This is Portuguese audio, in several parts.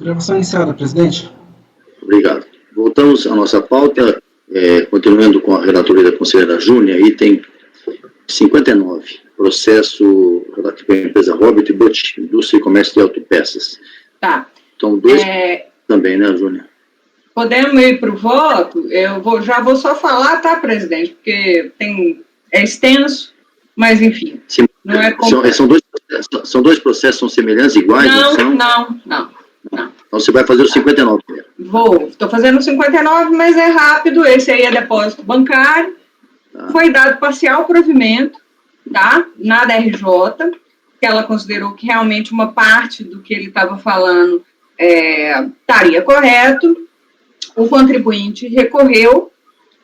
Gravação iniciada, presidente. Obrigado. Voltamos à nossa pauta, continuando com a relatoria da conselheira Júnia, item 59, processo relativo à empresa Robert Butch, Indústria e Comércio de Autopeças. Tá. Então, dois também, né, Júnia? Podemos ir para o voto? Já vou só falar, tá, presidente? Porque é extenso, mas enfim. Sim, não é são dois processos, são semelhantes, iguais? Não. Então você vai fazer o 59 primeiro. Estou fazendo o 59, mas é rápido. Esse aí é depósito bancário. Foi dado parcial provimento, tá? Na DRJ, que ela considerou que realmente uma parte do que ele estava falando estaria correto. O contribuinte recorreu,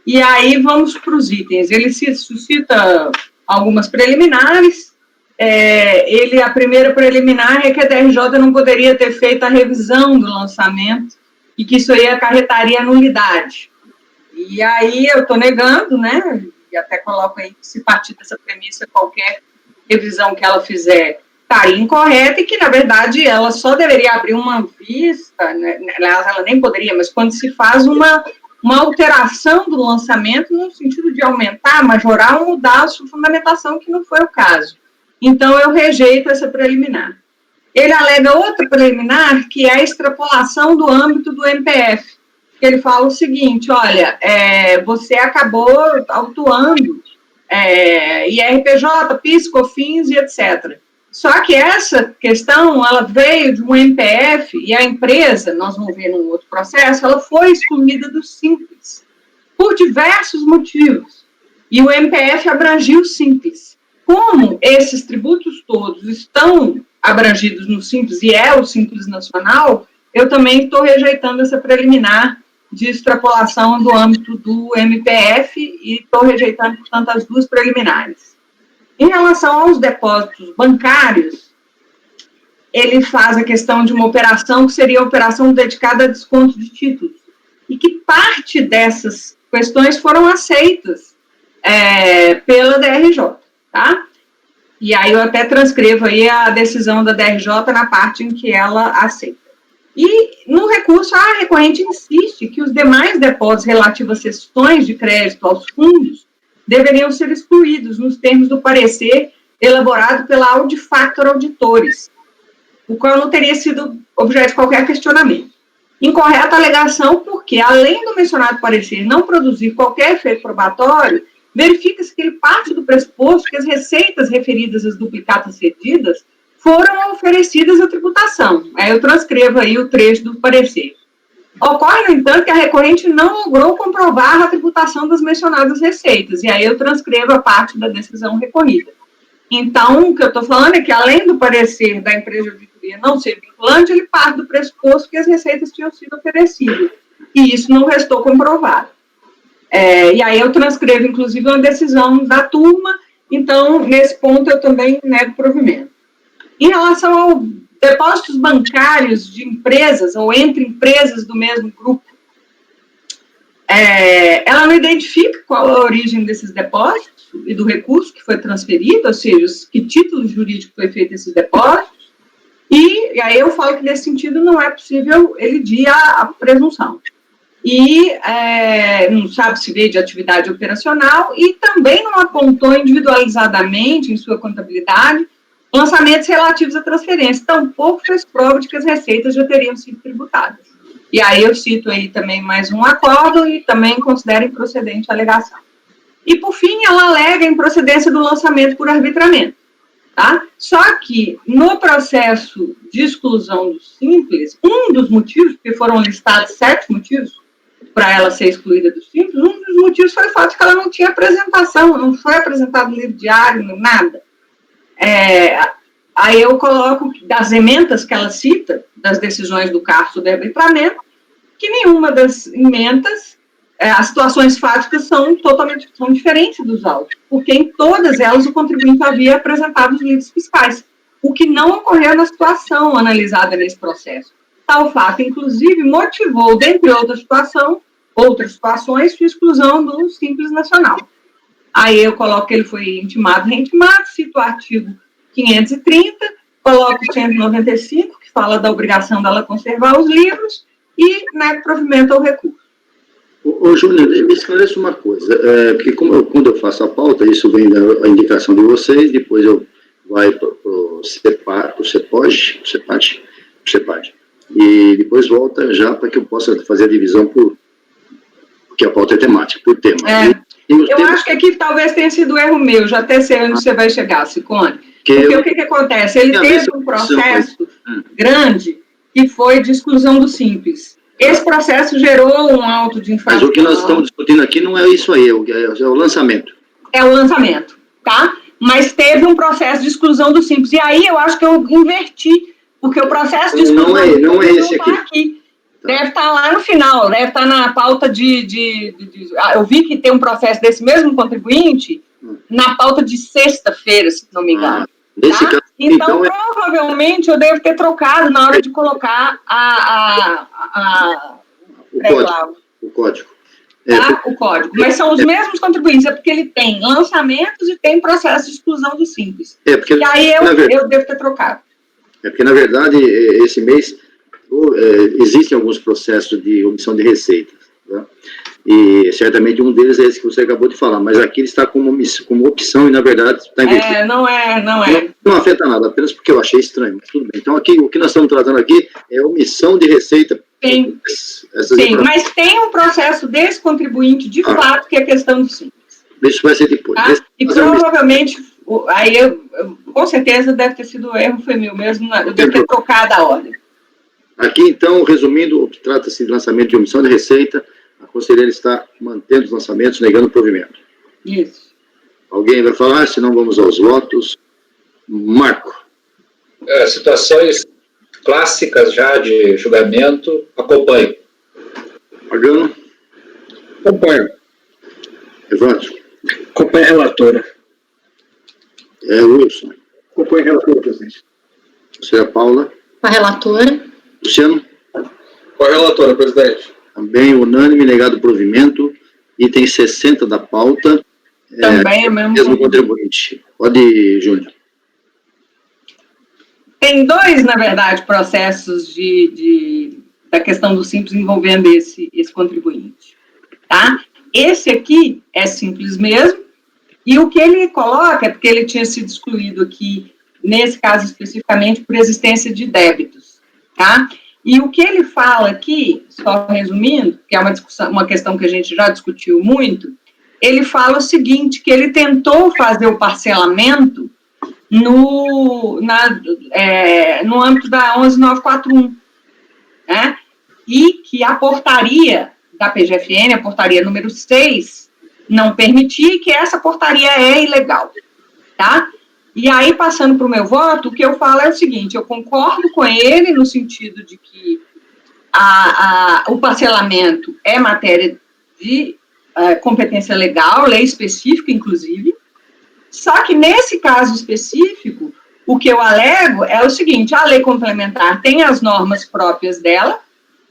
e aí vamos para os itens. Ele suscita algumas preliminares. A primeira preliminar é que a DRJ não poderia ter feito a revisão do lançamento e que isso aí acarretaria nulidade. E aí eu estou negando, né? E até coloco aí que se partir dessa premissa, qualquer revisão que ela fizer estaria incorreta e que, na verdade, ela só deveria abrir uma vista, né? Aliás, ela nem poderia, mas quando se faz uma alteração do lançamento no sentido de aumentar, majorar ou mudar a sua fundamentação, que não foi o caso. Então, eu rejeito essa preliminar. Ele alega outra preliminar, que é a extrapolação do âmbito do MPF. Ele fala o seguinte, olha, você acabou autuando IRPJ, PIS, COFINS e etc. Só que essa questão, ela veio de um MPF e a empresa, nós vamos ver num outro processo, ela foi excluída do Simples, por diversos motivos. E o MPF abrangiu o Simples. Como esses tributos todos estão abrangidos no Simples e é o Simples Nacional, eu também estou rejeitando essa preliminar de extrapolação do âmbito do MPF e estou rejeitando, portanto, as duas preliminares. Em relação aos depósitos bancários, ele faz a questão de uma operação que seria a operação dedicada a desconto de títulos, e que parte dessas questões foram aceitas pela DRJ, tá? E aí eu até transcrevo aí a decisão da DRJ na parte em que ela aceita. E no recurso, a recorrente insiste que os demais depósitos relativos a cessões de crédito aos fundos deveriam ser excluídos nos termos do parecer elaborado pela Audifactor Auditores, o qual não teria sido objeto de qualquer questionamento. Incorreta alegação porque, além do mencionado parecer não produzir qualquer efeito probatório, verifica-se que ele parte do pressuposto que as receitas referidas às duplicatas cedidas foram oferecidas à tributação. Aí eu transcrevo aí o trecho do parecer. Ocorre, no entanto, que a recorrente não logrou comprovar a tributação das mencionadas receitas, e aí eu transcrevo a parte da decisão recorrida. Então, o que eu estou falando é que, além do parecer da empresa de auditoria não ser vinculante, ele parte do pressuposto que as receitas tinham sido oferecidas, e isso não restou comprovado. E aí eu transcrevo, inclusive, uma decisão da turma, então, nesse ponto, eu também nego provimento. Em relação aos depósitos bancários de empresas, ou entre empresas do mesmo grupo, ela não identifica qual a origem desses depósitos e do recurso que foi transferido, ou seja, que título jurídico foi feito esses depósitos, e aí eu falo que, nesse sentido, não é possível elidir a presunção. E não sabe se veio de atividade operacional e também não apontou individualizadamente em sua contabilidade lançamentos relativos à transferência, tampouco fez prova de que as receitas já teriam sido tributadas. E aí eu cito aí também mais um acordo e também considero improcedente a alegação. E, por fim, ela alega a improcedência do lançamento por arbitramento, tá? Só que, no processo de exclusão do Simples, um dos motivos, porque foram listados 7 motivos para ela ser excluída do Simples, um dos motivos foi o fato de que ela não tinha apresentação, não foi apresentado livro diário, nada. Aí eu coloco das emendas que ela cita, das decisões do CARF sobre arbitramento, que nenhuma das emendas, as situações fáticas são diferentes dos autos, porque em todas elas o contribuinte havia apresentado os livros fiscais, o que não ocorreu na situação analisada nesse processo. Tal fato, inclusive, motivou, dentre outras situações, sua exclusão do Simples Nacional. Aí eu coloco que ele foi intimado, reintimado, cito o artigo 530, coloco o 195, que fala da obrigação dela conservar os livros e nega provimento ao recurso. Ô, Júnior, me esclarece uma coisa, porque quando eu faço a pauta, isso vem da indicação de vocês, depois vai para o CEPAD, e depois volta já para que eu possa fazer a divisão porque a pauta é temática, por tema. Eu acho que aqui talvez tenha sido erro meu, já até sei onde você vai chegar, Ciccone. Porque o que acontece? Ele teve um processo grande que foi de exclusão do Simples. Esse processo gerou um auto de infração. Mas o que nós estamos discutindo aqui não é isso aí, é o lançamento. É o lançamento, tá? Mas teve um processo de exclusão do Simples. E aí eu acho que eu inverti, porque o processo de exclusão do Simples não é esse tá aqui. Deve estar lá no final, deve estar na pauta eu vi que tem um processo desse mesmo contribuinte na pauta de sexta-feira, se não me engano. Nesse caso, então, provavelmente, eu devo ter trocado na hora de colocar o código. O código. Mas são os mesmos contribuintes, é porque ele tem lançamentos e tem processo de exclusão do Simples. E aí eu devo ter trocado. É porque, na verdade, esse mês existem alguns processos de omissão de receitas. Tá? E certamente um deles é esse que você acabou de falar, mas aqui ele está como opção e, na verdade, está invertido. Não é. Não afeta nada, apenas porque eu achei estranho, mas tudo bem. Então, aqui, o que nós estamos tratando aqui é omissão de receita. Sim, mas tem um processo desse contribuinte, de fato, que é a questão do Simples. Isso vai ser depois. Tá? E provavelmente, aí com certeza deve ter sido o erro, foi meu mesmo, eu devo ter trocado a ordem. Aqui, então, resumindo, trata-se de lançamento de omissão de receita. A conselheira está mantendo os lançamentos, negando o provimento. Isso. Alguém vai falar? Senão vamos aos votos. Marco. Situações clássicas já de julgamento, acompanho. Pagano. Acompanho. Evandro. Acompanho a relatora. Wilson. Acompanho a relatora, presidente. Senhora Paula. Com a relatora. Luciano. Com a relatora, presidente. Também unânime, negado provimento. Item 60 da pauta. Também é o mesmo contribuinte. Pode, Júnior. Tem dois, na verdade, processos da questão do Simples envolvendo esse contribuinte. Tá? Esse aqui é simples mesmo, e o que ele coloca é porque ele tinha sido excluído aqui, nesse caso especificamente, por existência de débitos. Tá? E o que ele fala aqui, só resumindo, que é uma questão que a gente já discutiu muito, ele fala o seguinte, que ele tentou fazer o parcelamento no âmbito da 11941, né? E que a portaria da PGFN, a portaria número 6, não permitia, e que essa portaria é ilegal, tá? E aí, passando para o meu voto, o que eu falo é o seguinte, eu concordo com ele no sentido de que o parcelamento é matéria de competência legal, lei específica, inclusive, só que nesse caso específico, o que eu alego é o seguinte, a lei complementar tem as normas próprias dela,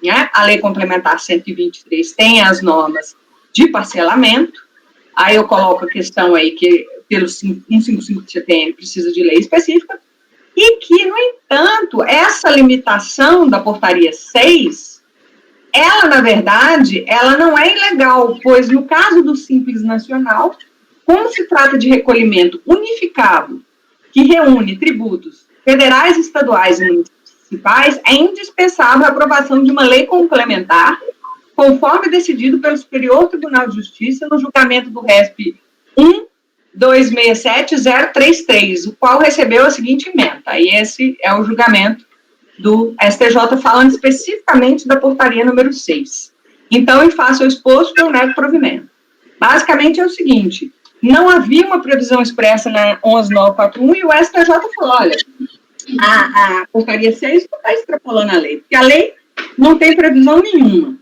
né? A lei complementar 123 tem as normas de parcelamento, aí eu coloco a questão aí que pelo 155 do CTN precisa de lei específica, e que, no entanto, essa limitação da portaria 6, ela, na verdade, ela não é ilegal, pois no caso do Simples Nacional, como se trata de recolhimento unificado, que reúne tributos federais, estaduais e municipais, é indispensável a aprovação de uma lei complementar, conforme decidido pelo Superior Tribunal de Justiça no julgamento do RESP 1267033, o qual recebeu a seguinte ementa. E esse é o julgamento do STJ falando especificamente da portaria número 6. Então, em face ao exposto, eu nego provimento. Basicamente é o seguinte, não havia uma previsão expressa na 11941 e o STJ falou, olha, a portaria 6 não está extrapolando a lei, porque a lei não tem previsão nenhuma.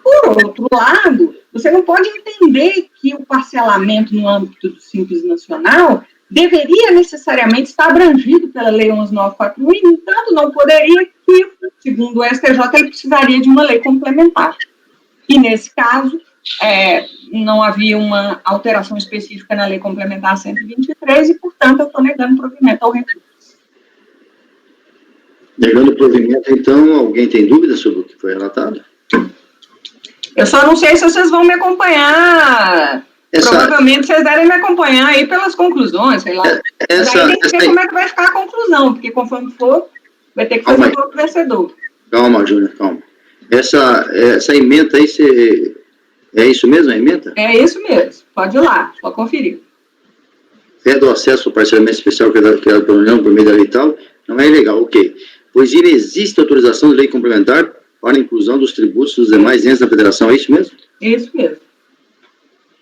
Por outro lado, você não pode entender que o parcelamento no âmbito do Simples Nacional deveria necessariamente estar abrangido pela Lei 11.941 e, no entanto, não poderia que, segundo o STJ, ele precisaria de uma lei complementar. E, nesse caso, não havia uma alteração específica na Lei Complementar 123 e, portanto, eu estou negando provimento ao recurso. Negando o provimento, então, alguém tem dúvida sobre o que foi relatado? Eu só não sei se vocês vão me acompanhar. Provavelmente vocês devem me acompanhar aí pelas conclusões, sei lá. Daí tem que ver como é que vai ficar a conclusão, porque conforme for, vai ter que fazer o voto vencedor. Calma, Júnior, calma. Essa emenda aí, é isso mesmo, a emenda? É isso mesmo. Pode ir lá, pode conferir. Fé do acesso ao parcelamento especial criado pela União por meio da lei tal, não é ilegal, ok. Pois inexiste autorização de lei complementar para a inclusão dos tributos dos demais entes da federação, é isso mesmo? Isso mesmo.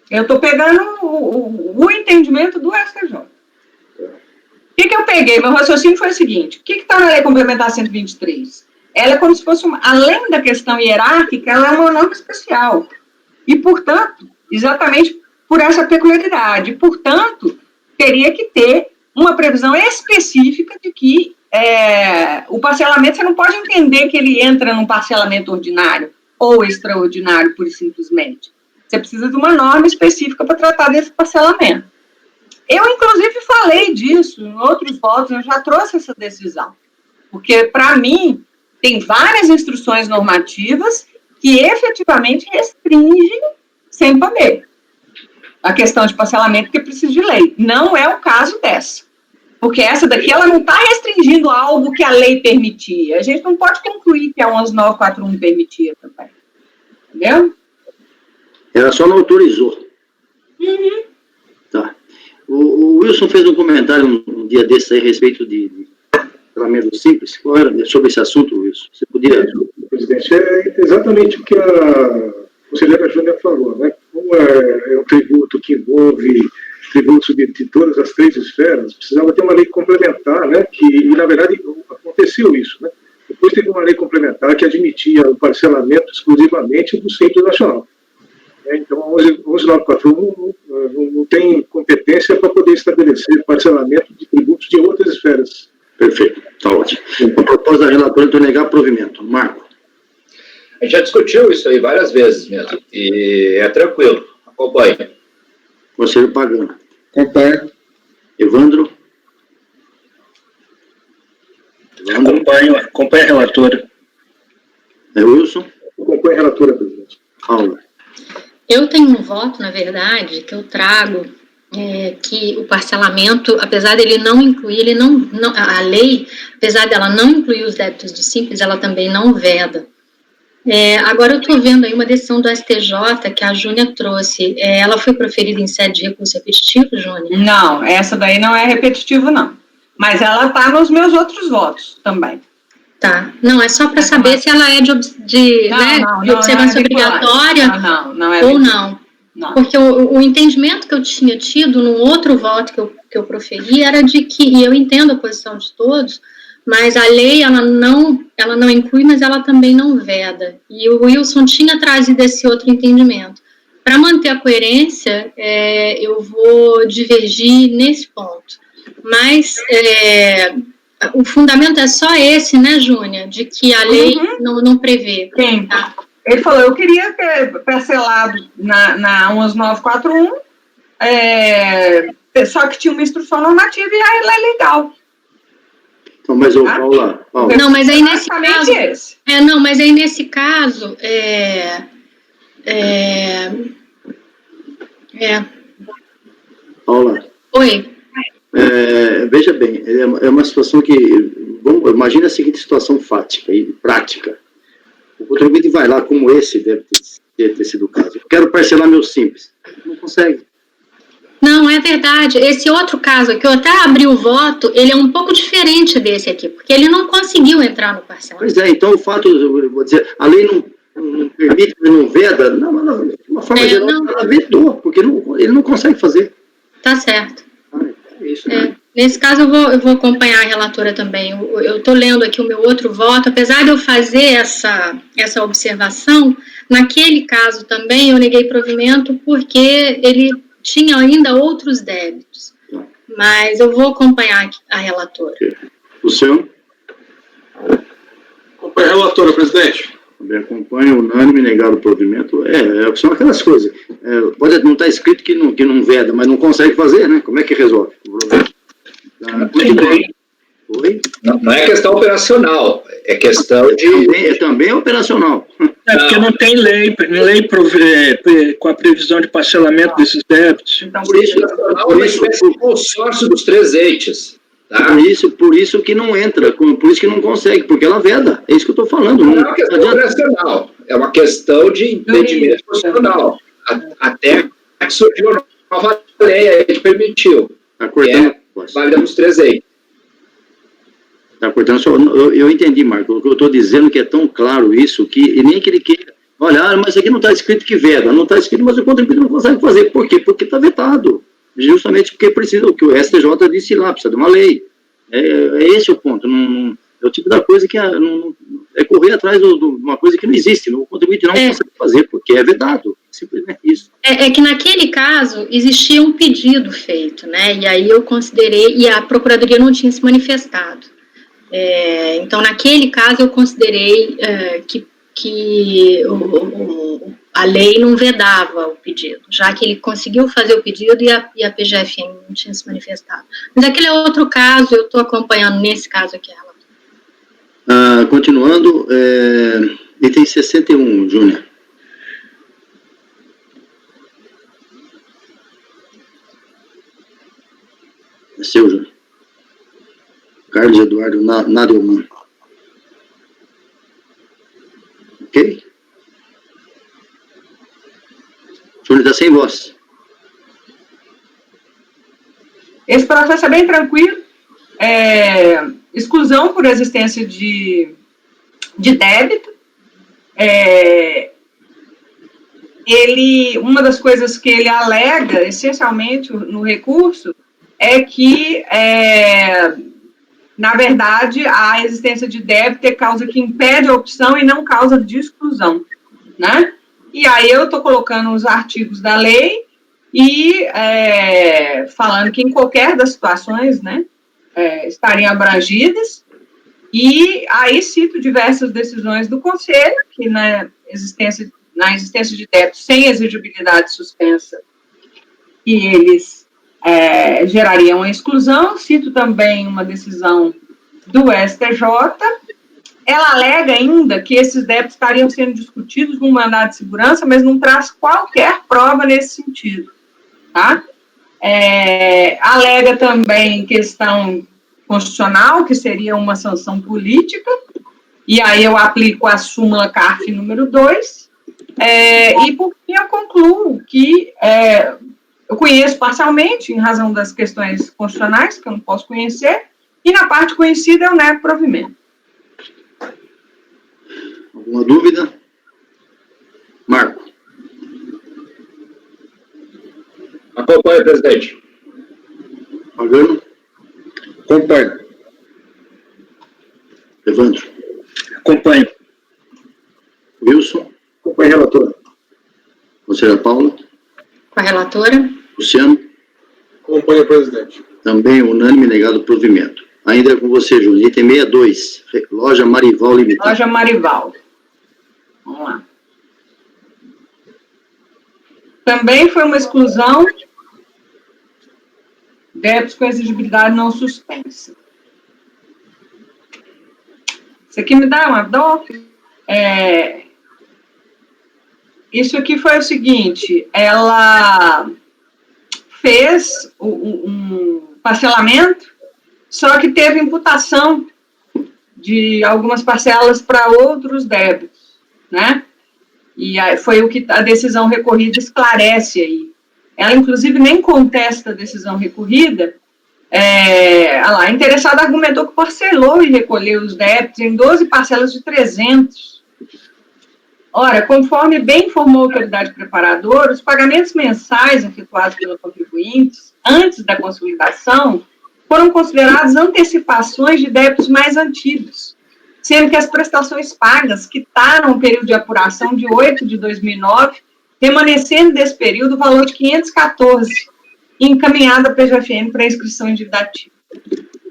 Eu estou pegando o entendimento do STJ. O que eu peguei? Meu raciocínio foi o seguinte: o que está na lei complementar 123? Ela é como se fosse, além da questão hierárquica, ela é uma norma especial. E, portanto, exatamente por essa peculiaridade, portanto, teria que ter uma previsão específica de que o parcelamento, você não pode entender que ele entra num parcelamento ordinário ou extraordinário, pura e simplesmente. Você precisa de uma norma específica para tratar desse parcelamento. Eu, inclusive, falei disso em outros votos, eu já trouxe essa decisão. Porque, para mim, tem várias instruções normativas que efetivamente restringem sem poder a questão de parcelamento, que precisa de lei. Não é o caso dessa. Porque essa daqui, ela não está restringindo algo que a lei permitia. A gente não pode concluir que a 11941 permitia também. Entendeu? Ela só não autorizou. Uhum. Tá. O Wilson fez um comentário um dia desse aí a respeito de parcelamento simples. Qual era sobre esse assunto, Wilson? Você podia... Presidente, é exatamente o que a conselheira Júlia falou, né? Como é um tributo que envolve tributos de todas as três esferas, precisava ter uma lei complementar, né? E na verdade, aconteceu isso, né? Depois teve uma lei complementar que admitia o parcelamento exclusivamente do Simples Nacional. Então, a 11941 não tem competência para poder estabelecer parcelamento de tributos de outras esferas. Perfeito, está ótimo. A proposta da relatora é negar provimento. Marco. A gente já discutiu isso aí várias vezes mesmo, e é tranquilo, acompanhe. Conselheiro Pagano. Acompanho. Evandro. Acompanho a relatora. Wilson. Acompanho a relatora, presidente. Paula. Eu tenho um voto, na verdade, que eu trago, que o parcelamento, apesar dele não incluir, a lei, apesar dela não incluir os débitos do Simples, ela também não veda. Agora eu estou vendo aí uma decisão do STJ que a Júnia trouxe. Ela foi proferida em sede de recurso repetitivo, Júnia? Não, essa daí não é repetitivo, não. Mas ela está nos meus outros votos também. Tá. Não, é só para saber se ela é de observância obrigatória ou não. Porque o entendimento que eu tinha tido no outro voto que eu proferi era de que, e eu entendo a posição de todos, mas a lei, ela não inclui, mas ela também não veda. E o Wilson tinha trazido esse outro entendimento. Para manter a coerência, eu vou divergir nesse ponto. Mas o fundamento é só esse, né, Júnia? De que a lei não prevê. Sim. Tá? Ele falou, eu queria ter parcelado na 11941, só que tinha uma instrução normativa e ela é legal. Então, mas Paula. Não, mas aí nesse caso... Esse. Mas aí nesse caso... Paula. Oi. Veja bem, é uma situação que... Imagina a seguinte situação fática e prática. O contribuinte vai lá, como esse deve ter sido o caso. Eu quero parcelar meu Simples. Não consegue. Não, é verdade. Esse outro caso aqui, eu até abri o voto, ele é um pouco diferente desse aqui, porque ele não conseguiu entrar no parcelamento. Pois então o fato, eu vou dizer, a lei não permite, não veda, de uma forma geral, ela vedou, porque ele não consegue fazer. Tá certo. É isso, né? Nesse caso, eu vou acompanhar a relatora também. Eu estou lendo aqui o meu outro voto, apesar de eu fazer essa observação, naquele caso também eu neguei provimento porque ele tinha ainda outros débitos. Mas eu vou acompanhar a relatora. O senhor? Acompanho a relatora, presidente. Também acompanho, unânime, negar o provimento. São aquelas coisas. Pode não estar escrito que não veda, mas não consegue fazer, né? Como é que resolve o problema? Não é questão operacional, é questão de... Também é operacional. É porque não tem lei com a previsão de parcelamento desses débitos. Então, por isso, é uma espécie de consórcio dos três eixos. Tá? Por isso que não entra, por isso que não consegue, porque ela veda. É isso que eu estou falando. Não é uma questão operacional, é uma questão de entendimento profissional. Até que surgiu uma nova lei aí que permitiu. Está cortando. Válida nos três eixos. Está cortando. Eu entendi, Marco. O que eu estou dizendo que é tão claro isso, que nem que ele queira. Olha, mas aqui não está escrito que veda. Não está escrito, mas o contribuinte não consegue fazer. Por quê? Porque está vetado. Justamente porque precisa, o que o STJ disse lá, precisa de uma lei. É esse o ponto. É o tipo da coisa que é correr atrás de uma coisa que não existe. O contribuinte não consegue fazer, porque é vedado. Simplesmente isso. É que naquele caso existia um pedido feito, né? E aí eu considerei, e a Procuradoria não tinha se manifestado. Então, naquele caso, eu considerei que a lei não vedava o pedido, já que ele conseguiu fazer o pedido e a PGFN não tinha se manifestado. Mas aquele é outro caso, eu estou acompanhando nesse caso aqui. Continuando, item 61, Júnior. É seu, Júnior. Carlos Eduardo Nadelman. Ok? Júnior está sem voz. Esse processo é bem tranquilo. Exclusão por existência de débito. Uma das coisas que ele alega, essencialmente, no recurso, é que, na verdade, a existência de débito é causa que impede a opção e não causa de exclusão, né? E aí eu estou colocando os artigos da lei e falando que em qualquer das situações, né, estariam abrangidas, e aí cito diversas decisões do Conselho, que na existência de débito sem exigibilidade suspensa, que eles gerariam a exclusão. Cito também uma decisão do STJ. Ela alega ainda que esses débitos estariam sendo discutidos no mandado de segurança, mas não traz qualquer prova nesse sentido, tá? Alega também questão constitucional, que seria uma sanção política, e aí eu aplico a súmula CARF número 2, e por fim eu concluo que eu conheço parcialmente, em razão das questões constitucionais, que eu não posso conhecer, e na parte conhecida eu nego provimento. Alguma dúvida? Marco. Acompanhe, presidente. Pagano. Acompanho. Evandro. Acompanho. Wilson. Acompanhe, relatora. Conselheira Paula. Com a relatora. Luciano. Acompanho, presidente. Também unânime negado provimento. Ainda é com você, Júnior. Item 62. Loja Marival Limitada. Loja Marival. Vamos lá. Também foi uma exclusão, débitos com exigibilidade não suspensa. Isso aqui me dá uma dó. Isso aqui foi o seguinte, ela fez um parcelamento, só que teve imputação de algumas parcelas para outros débitos, né? E aí foi o que a decisão recorrida esclarece aí. Ela, inclusive, nem contesta a decisão recorrida. A interessada argumentou que parcelou e recolheu os débitos em 12 parcelas de 300. Ora, conforme bem informou a autoridade preparadora, os pagamentos mensais efetuados pelos contribuintes antes da consolidação foram considerados antecipações de débitos mais antigos, sendo que as prestações pagas quitaram o período de apuração de 8 de 2009, remanescendo desse período o valor de 514, encaminhado à PGFN para inscrição em dívida ativa.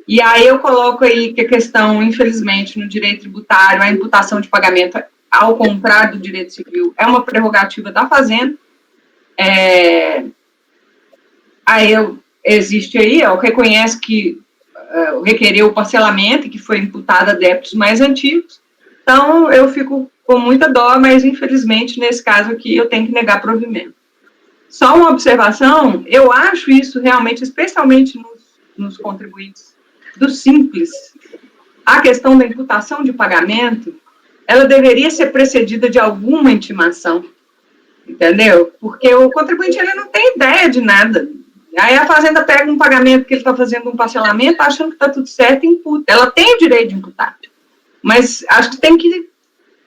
E aí eu coloco aí que a questão, infelizmente, no direito tributário, a imputação de pagamento, ao contrário do direito civil, é uma prerrogativa da Fazenda. Aí reconhece que requereu o parcelamento, que foi imputado a débitos mais antigos. Então, eu fico com muita dó, mas, infelizmente, nesse caso aqui, eu tenho que negar provimento. Só uma observação, eu acho isso realmente, especialmente nos contribuintes do Simples, a questão da imputação de pagamento, ela deveria ser precedida de alguma intimação, entendeu? Porque o contribuinte, ele não tem ideia de nada. Aí a fazenda pega um pagamento que ele está fazendo um parcelamento, achando que está tudo certo e imputa. Ela tem o direito de imputar. Mas acho que tem que...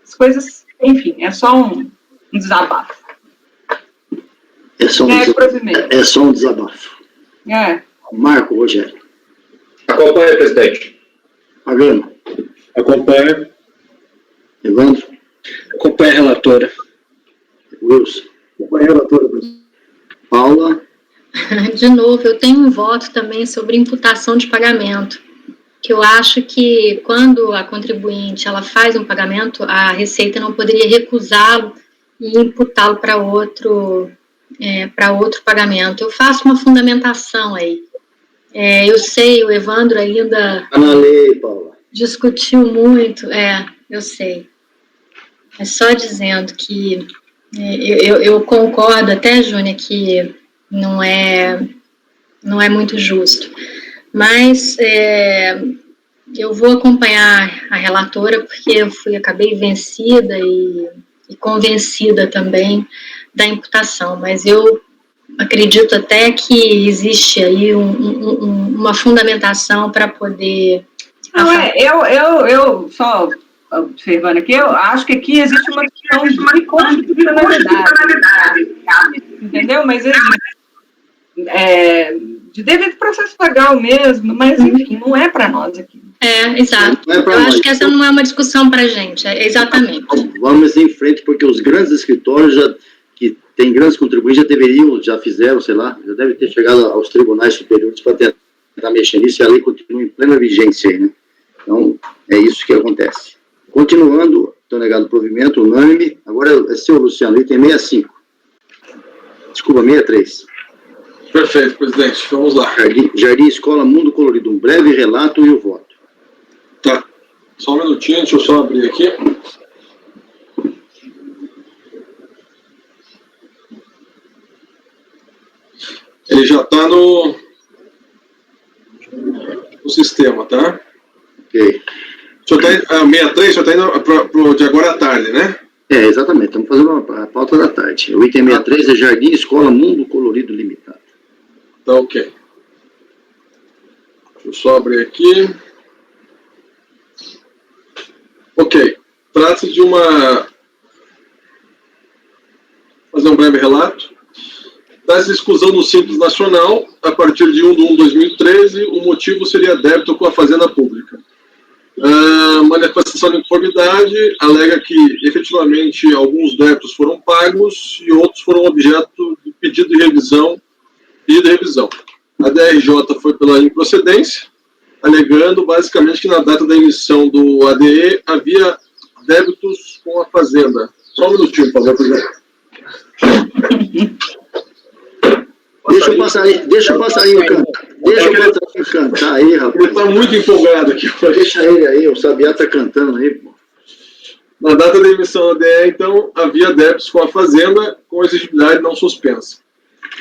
As coisas... Enfim, é só um desabafo. É só um desabafo. Marco, Rogério. Acompanha, presidente. Pagano. Acompanha. Evandro. Acompanha a relatora. Wilson. Acompanha a relatora, presidente. Paula. De novo, eu tenho um voto também sobre imputação de pagamento, que eu acho que quando a contribuinte ela faz um pagamento, a Receita não poderia recusá-lo e imputá-lo para outro pagamento. Eu faço uma fundamentação aí. Eu sei, o Evandro ainda Na lei, Paula. discutiu muito, eu sei. É só dizendo que eu concordo até, Júnia, que não é muito justo. Mas eu vou acompanhar a relatora, porque eu acabei vencida e convencida também da imputação, mas eu acredito até que existe aí uma fundamentação para poder... Eu só observando aqui, eu acho que aqui existe uma questão de constitucionalidade, entendeu? Mas de devido processo legal mesmo, mas enfim, não é para nós aqui. Exato. Eu acho que essa não é uma discussão para a gente, exatamente. Vamos em frente, porque os grandes escritórios que têm grandes contribuintes já fizeram, sei lá, já devem ter chegado aos tribunais superiores para tentar mexer nisso e a lei continua em plena vigência aí, né? Então, é isso que acontece. Continuando, estou negado o provimento unânime, agora é seu, Luciano, item 65. Desculpa, 63. Perfeito, presidente. Vamos lá. Jardim Escola Mundo Colorido, um breve relato e o voto. Tá. Só um minutinho, deixa eu só abrir aqui. Ele já está no sistema, tá? Ok. O senhor está 63, o senhor está indo para de agora à tarde, né? Exatamente, estamos fazendo a pauta da tarde. O item 63 é Jardim Escola Mundo Colorido Limitado. Tá ok. Deixa eu só abrir aqui. Ok. Trata-se de fazer um breve relato. Da exclusão do Simples Nacional, a partir de 1/1/2013, o motivo seria débito com a Fazenda Pública. A manifestação de conformidade alega que, efetivamente, alguns débitos foram pagos e outros foram objeto de pedido de revisão. A DRJ foi pela improcedência, alegando basicamente que na data da emissão do ADE havia débitos com a Fazenda. Só um minutinho, por favor, presidente. Deixa o passarinho cantar aí, rapaz. Ele está muito empolgado aqui. Deixa ele aí, o Sabiá está cantando aí, pô. Na data da emissão da ADE, então, havia débitos com a Fazenda com exigibilidade não suspensa.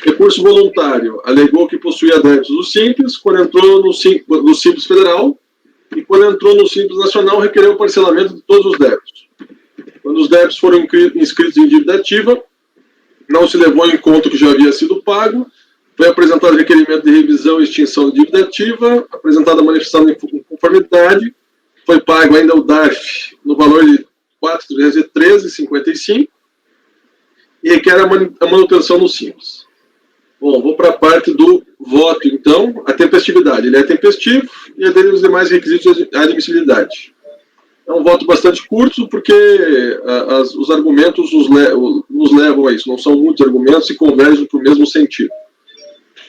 Recurso voluntário alegou que possuía débitos do Simples, quando entrou no Simples Federal, e quando entrou no Simples Nacional, requereu o parcelamento de todos os débitos. Quando os débitos foram inscritos em dívida ativa, não se levou em conta o que já havia sido pago, foi apresentado requerimento de revisão e extinção de dívida ativa, apresentada a manifestação de conformidade, foi pago ainda o DARF no valor de R$ 413,55 e requer a manutenção no Simples. Bom, vou para a parte do voto, então, a tempestividade. Ele é tempestivo e é dele os demais requisitos de admissibilidade. É um voto bastante curto, porque os argumentos nos levam a isso. Não são muitos argumentos e convergem para o mesmo sentido.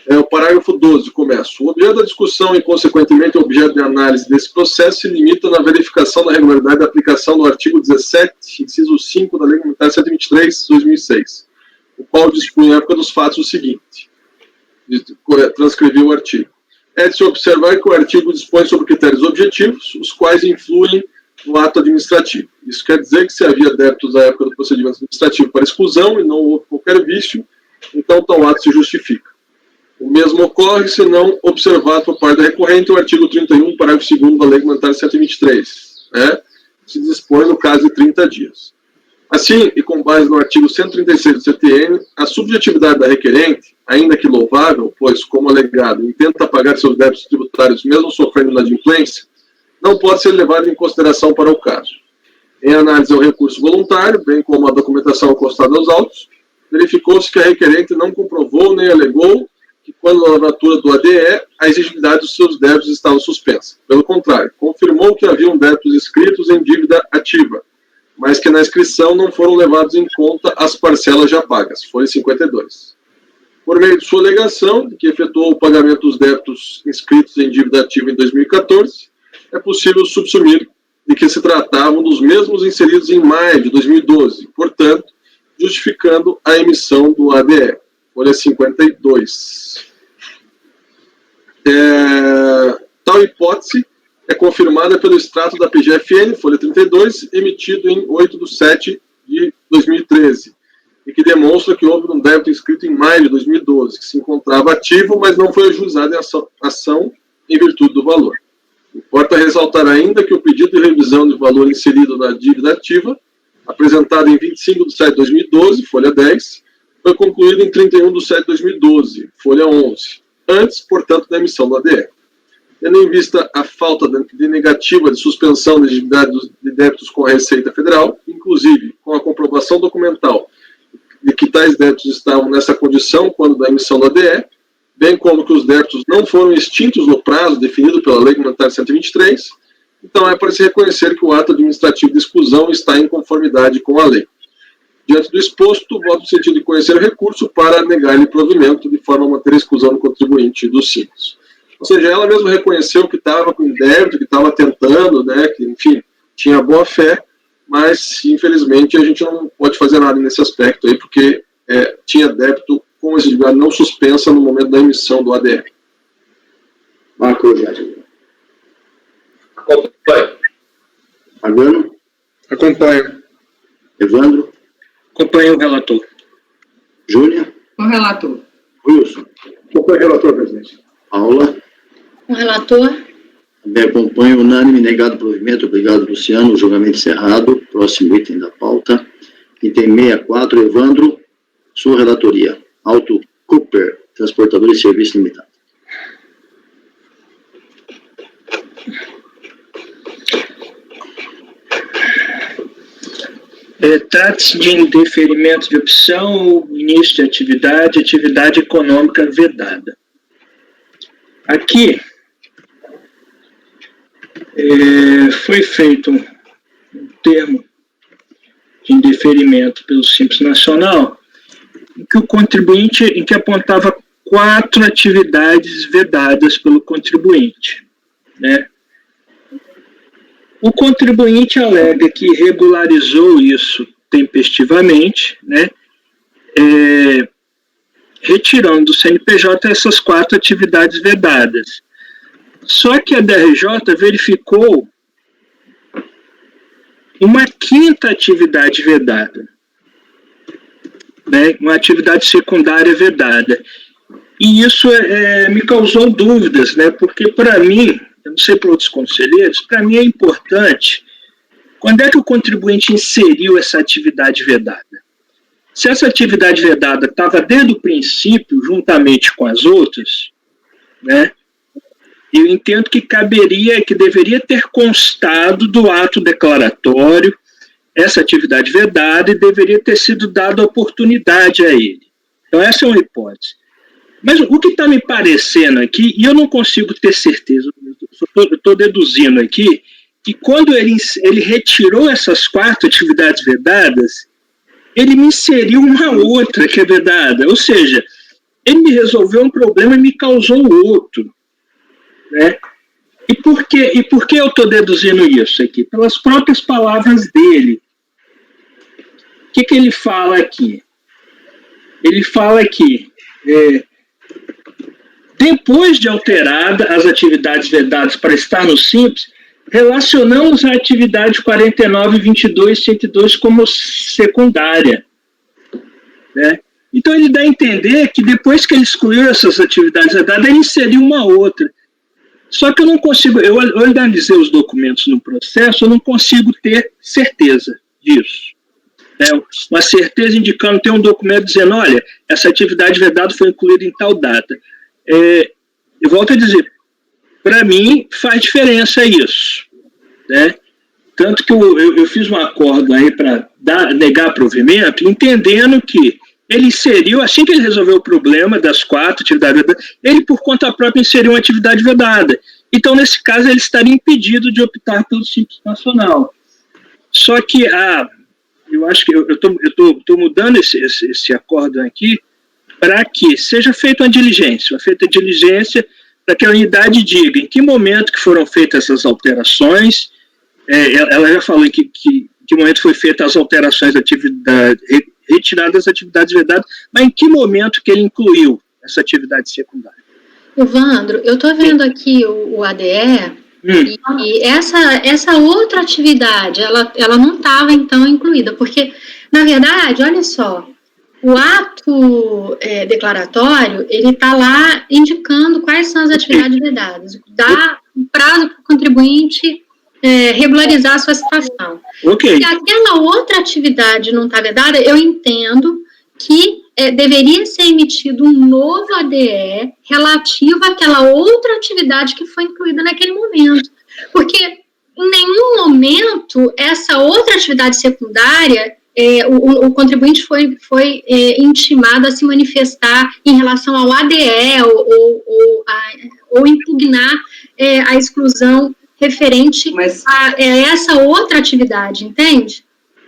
O parágrafo 12, começo. O objeto da discussão e, consequentemente, o objeto de análise desse processo se limita na verificação da regularidade da aplicação do artigo 17, inciso 5 da Lei Complementar 123, de 2006, o qual dispunha, na época dos fatos, o seguinte. Transcrevi o artigo. é de se observar que o artigo dispõe sobre critérios objetivos, os quais influem no ato administrativo. Isso quer dizer que se havia débitos à época do procedimento administrativo para exclusão e não houve qualquer vício, então tal ato se justifica. O mesmo ocorre se não observado por parte da recorrente o artigo 31, parágrafo 2º da Lei Complementar 123, né? Se dispõe no caso de 30 dias. Assim, e com base no artigo 136 do CTN, a subjetividade da requerente, ainda que louvável, pois, como alegado, intenta pagar seus débitos tributários mesmo sofrendo inadimplência, não pode ser levada em consideração para o caso. Em análise ao recurso voluntário, bem como a documentação encostada aos autos, verificou-se que a requerente não comprovou nem alegou que, quando na lavratura do ADE, a exigibilidade dos seus débitos estava suspensa. Pelo contrário, confirmou que haviam débitos inscritos em dívida ativa, mas que na inscrição não foram levados em conta as parcelas já pagas, folha 52. Por meio de sua alegação, que efetuou o pagamento dos débitos inscritos em dívida ativa em 2014, é possível subsumir de que se tratavam dos mesmos inseridos em maio de 2012, portanto, justificando a emissão do ADE, folha 52. Tal hipótese é confirmada pelo extrato da PGFN, folha 32, emitido em 8/7 de 2013, e que demonstra que houve um débito inscrito em maio de 2012, que se encontrava ativo, mas não foi ajuizado em ação em virtude do valor. Importa ressaltar ainda que o pedido de revisão de valor inserido na dívida ativa, apresentado em 25/7 de 2012, folha 10, foi concluído em 31/7 de 2012, folha 11, antes, portanto, da emissão do ADE. Tendo em vista a falta de negativa de suspensão da exigibilidade de débitos com a Receita Federal, inclusive com a comprovação documental de que tais débitos estavam nessa condição quando da emissão do ADE, bem como que os débitos não foram extintos no prazo definido pela Lei Complementar 123, então é para se reconhecer que o ato administrativo de exclusão está em conformidade com a lei. Diante do exposto, voto no sentido de conhecer o recurso para negar-lhe provimento de forma a manter a exclusão do contribuinte dos Simples. Ou seja, ela mesma reconheceu que estava com débito, que estava tentando, né, que, enfim, tinha boa fé, mas, infelizmente, a gente não pode fazer nada nesse aspecto aí, porque tinha débito com exigibilidade não suspensa no momento da emissão do ADE. Marco Jádio. Acompanho. Agano? Acompanho. Evandro? Acompanho o relator. Júlia? O relator. Wilson? Acompanho o relator, presidente. Paula? O relator. Também acompanho, unânime, negado provimento. Obrigado, Luciano. O julgamento encerrado. Próximo item da pauta. Item 64, Evandro. Sua relatoria. Auto Cooper, Transportador e Serviço Limitado. Trata-se de indeferimento de opção ou início de atividade econômica vedada. Aqui foi feito um termo de indeferimento pelo Simples Nacional, em que o contribuinte, em que apontava 4 atividades vedadas pelo contribuinte, né? O contribuinte alega que regularizou isso tempestivamente, né, retirando do CNPJ essas 4 atividades vedadas. Só que a DRJ verificou uma 5ª atividade vedada, né, uma atividade secundária vedada. E isso me causou dúvidas, né, porque para mim, eu não sei para outros conselheiros, para mim é importante quando é que o contribuinte inseriu essa atividade vedada. Se essa atividade vedada estava desde o princípio, juntamente com as outras, né, eu entendo que que deveria ter constado do ato declaratório essa atividade vedada e deveria ter sido dada oportunidade a ele. Então, essa é uma hipótese. Mas o que está me parecendo aqui, e eu não consigo ter certeza, eu estou deduzindo aqui, que quando ele retirou essas 4 atividades vedadas, ele me inseriu uma outra que é vedada. Ou seja, ele me resolveu um problema e me causou outro. Né? E por que eu estou deduzindo isso aqui? Pelas próprias palavras dele. O que ele fala aqui? Ele fala aqui, depois de alterada as atividades vedadas para estar no Simples, relacionamos a atividade 49, 22 e 102 como secundária. Né? Então, ele dá a entender que depois que ele excluiu essas atividades vedadas, ele inseriu uma outra. Só que eu não consigo, eu analisei os documentos no processo, eu não consigo ter certeza disso. Uma certeza indicando, tem um documento dizendo, olha, essa atividade vedada foi incluída em tal data. Eu volto a dizer, para mim faz diferença isso. Né? Tanto que eu fiz um acordo aí para negar provimento, entendendo que ele inseriu, assim que ele resolveu o problema das 4 atividades vedadas, ele por conta própria inseriu uma atividade vedada. Então, nesse caso, ele estaria impedido de optar pelo Simples Nacional. Só que eu acho que eu estou mudando esse acordo aqui para que seja feita uma diligência para que a unidade diga em que momento que foram feitas essas alterações. Ela já falou em que momento foi feitas as alterações da atividade, retirada das atividades vedadas, mas em que momento que ele incluiu essa atividade secundária? Evandro, eu estou vendo aqui o ADE, e essa outra atividade, ela não estava, então, incluída, porque, na verdade, olha só, o ato declaratório, ele está lá indicando quais são as atividades vedadas, dá um prazo para o contribuinte regularizar a sua situação. Okay. Se aquela outra atividade não está vedada, eu entendo que deveria ser emitido um novo ADE relativo àquela outra atividade que foi incluída naquele momento. Porque em nenhum momento essa outra atividade secundária, o contribuinte foi intimado a se manifestar em relação ao ADE ou impugnar a exclusão referente a essa outra atividade, entende?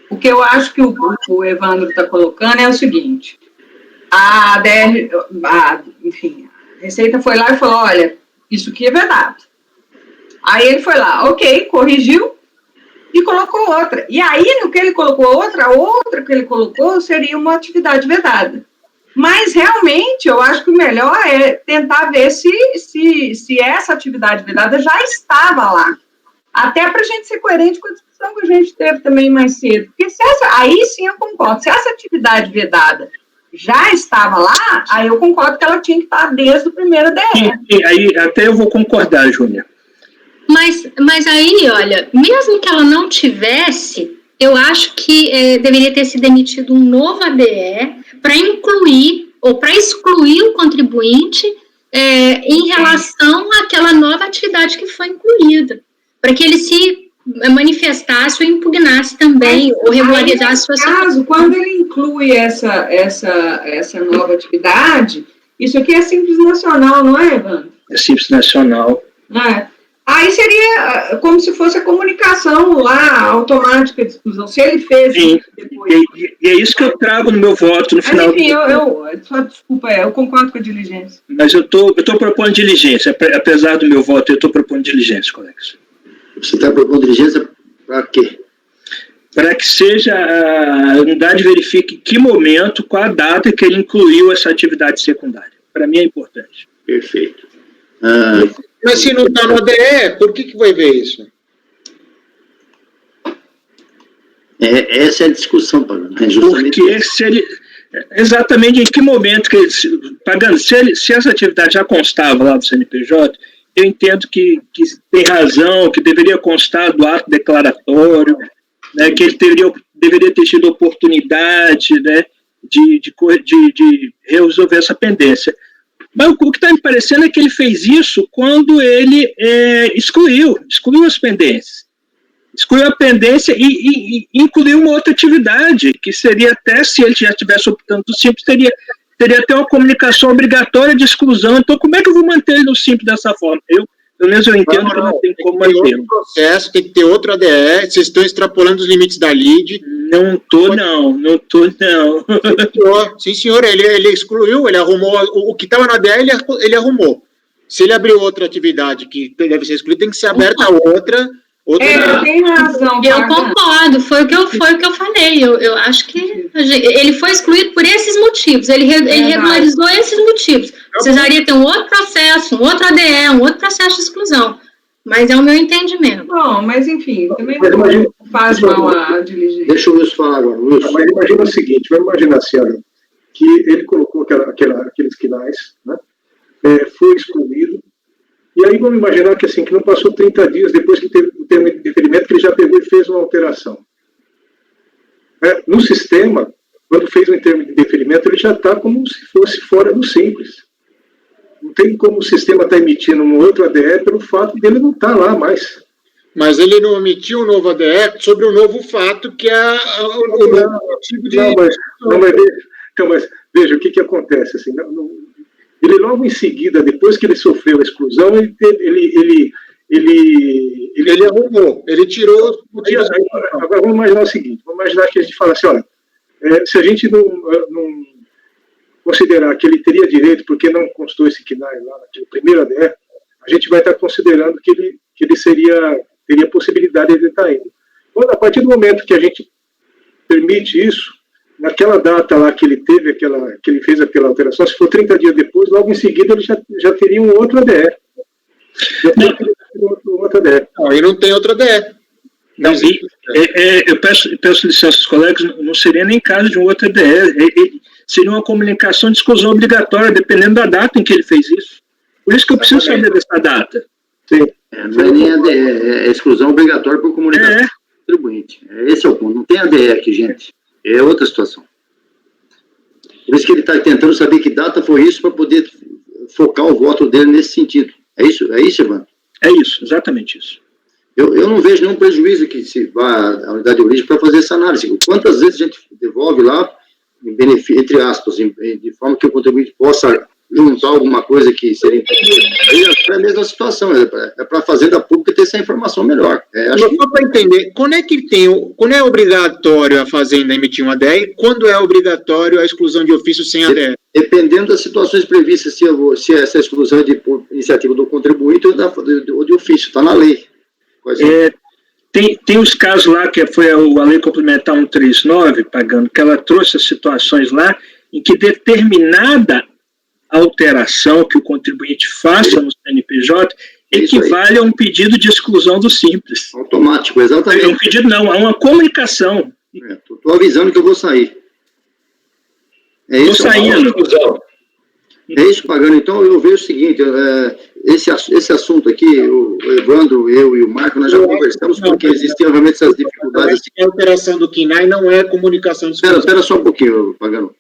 O que eu acho que o Evandro está colocando é o seguinte, a Receita foi lá e falou, olha, isso aqui é vedado. Aí ele foi lá, ok, corrigiu e colocou outra. E aí, no que ele colocou a outra que ele colocou seria uma atividade vedada. Mas, realmente, eu acho que o melhor é tentar ver se essa atividade vedada já estava lá. Até para a gente ser coerente com a discussão que a gente teve também mais cedo. Porque aí sim eu concordo. Se essa atividade vedada já estava lá, aí eu concordo que ela tinha que estar desde o primeiro DE. E aí até eu vou concordar, Júnia. Mas aí, olha, mesmo que ela não tivesse, eu acho que deveria ter sido emitido um novo ADE para incluir ou para excluir o contribuinte em relação àquela nova atividade que foi incluída, para que ele se manifestasse ou impugnasse também, ou regularizasse a sua situação. Quando ele inclui essa nova atividade, isso aqui é Simples Nacional, não é, Evandro? É Simples Nacional. Aí seria como se fosse a comunicação lá, automática de exclusão, se ele fez Sim, depois. E é isso que eu trago no meu voto no final. Mas, enfim, só desculpa, eu concordo com a diligência. Mas eu tô propondo diligência, apesar do meu voto, eu estou propondo diligência, colegas. Você está propondo diligência para quê? Para que a unidade verifique em que momento, qual a data que ele incluiu essa atividade secundária. Para mim é importante. Perfeito. Mas se não está no ADE, por que vai ver isso? Essa é a discussão, Pagano. Porque exatamente em que momento que Pagano, se essa atividade já constava lá do CNPJ, eu entendo que tem razão, que deveria constar do ato declaratório, né, que ele deveria ter tido oportunidade, né, de resolver essa pendência. Mas o que está me parecendo é que ele fez isso quando ele excluiu as pendências. Excluiu a pendência e incluiu uma outra atividade, que seria até, se ele já estivesse optando do Simples, teria até uma comunicação obrigatória de exclusão. Então, como é que eu vou manter ele no Simples dessa forma? Pelo menos eu entendo que não tem como manter. Processo, tem que ter outro ADE, vocês estão extrapolando os limites da LID. Não estou. Sim, senhor, ele excluiu, ele arrumou, o que estava na ADE, ele arrumou. Se ele abriu outra atividade que deve ser excluída, tem que ser aberta outra. Tem razão. Eu concordo, foi o que eu falei. Eu acho que ele foi excluído por esses motivos. Ele regularizou esses motivos. precisaria ter um outro processo, um outro ADE, um outro processo de exclusão. Mas é o meu entendimento. Bom, mas enfim, também não faz mal a diligência. Deixa o Wilson falar agora, Wilson. Mas imagina o seguinte, vamos imaginar assim, olha, que ele colocou aqueles quinais, né, foi excluído, e aí vamos imaginar que, assim, que não passou 30 dias depois que teve o termo de deferimento, que ele já pegou e fez uma alteração. No sistema, quando fez um termo de deferimento, ele já está como se fosse fora do simples. Não tem como o sistema estar emitindo um outro ADE pelo fato dele não estar lá mais. Mas ele não emitiu um novo ADE sobre o novo fato, que é o novo tipo de... Mas veja, o que acontece? Assim, ele logo em seguida, depois que ele sofreu a exclusão, ele arrumou, ele tirou... Agora vamos imaginar o seguinte, vamos imaginar que a gente fala assim, olha, se a gente não considerar que ele teria direito, porque não constou esse KNAI lá naquele primeiro ADE, a gente vai estar considerando que ele teria possibilidade de estar indo. Quando, a partir do momento que a gente permite isso, naquela data lá que ele teve que ele fez aquela alteração, se for 30 dias depois, logo em seguida ele já teria um outro ADE. Não, e não tem outro ADE. Não, eu peço licença aos colegas, não seria nem caso de um outro ADE, seria uma comunicação de exclusão obrigatória, dependendo da data em que ele fez isso. Por isso que eu preciso saber dessa data. Sim. Não é nem ADE, é exclusão obrigatória por comunicação do contribuinte. Esse é o ponto. Não tem ADE aqui, gente. É outra situação. Por isso que ele está tentando saber que data foi isso para poder focar o voto dele nesse sentido. É isso, Evandro? É isso, exatamente isso. Eu não vejo nenhum prejuízo que se vá à unidade de origem para fazer essa análise. Quantas vezes a gente devolve lá, entre aspas, de forma que o contribuinte possa juntar alguma coisa que seria importante. Aí é a mesma situação, é para a Fazenda Pública ter essa informação melhor. Só para entender, quando é obrigatório a Fazenda emitir um ADE e quando é obrigatório a exclusão de ofício sem ADE? Dependendo das situações previstas, se essa exclusão é de iniciativa do contribuinte ou de ofício, está na lei. Tem os casos lá, que foi a Lei Complementar 139, pagando, que ela trouxe as situações lá em que determinada alteração que o contribuinte faça no CNPJ equivale a um pedido de exclusão do Simples. Automático, exatamente. É um pedido não, é uma comunicação. Estou avisando que eu vou sair. Estou saindo. É isso, Pagano. Então, eu vejo o seguinte, esse assunto aqui, o Evandro, eu e o Marco, nós já conversamos, porque existem, obviamente, essas dificuldades. A alteração do KNAI não é comunicação de exclusão. Espera só um pouquinho, Pagano.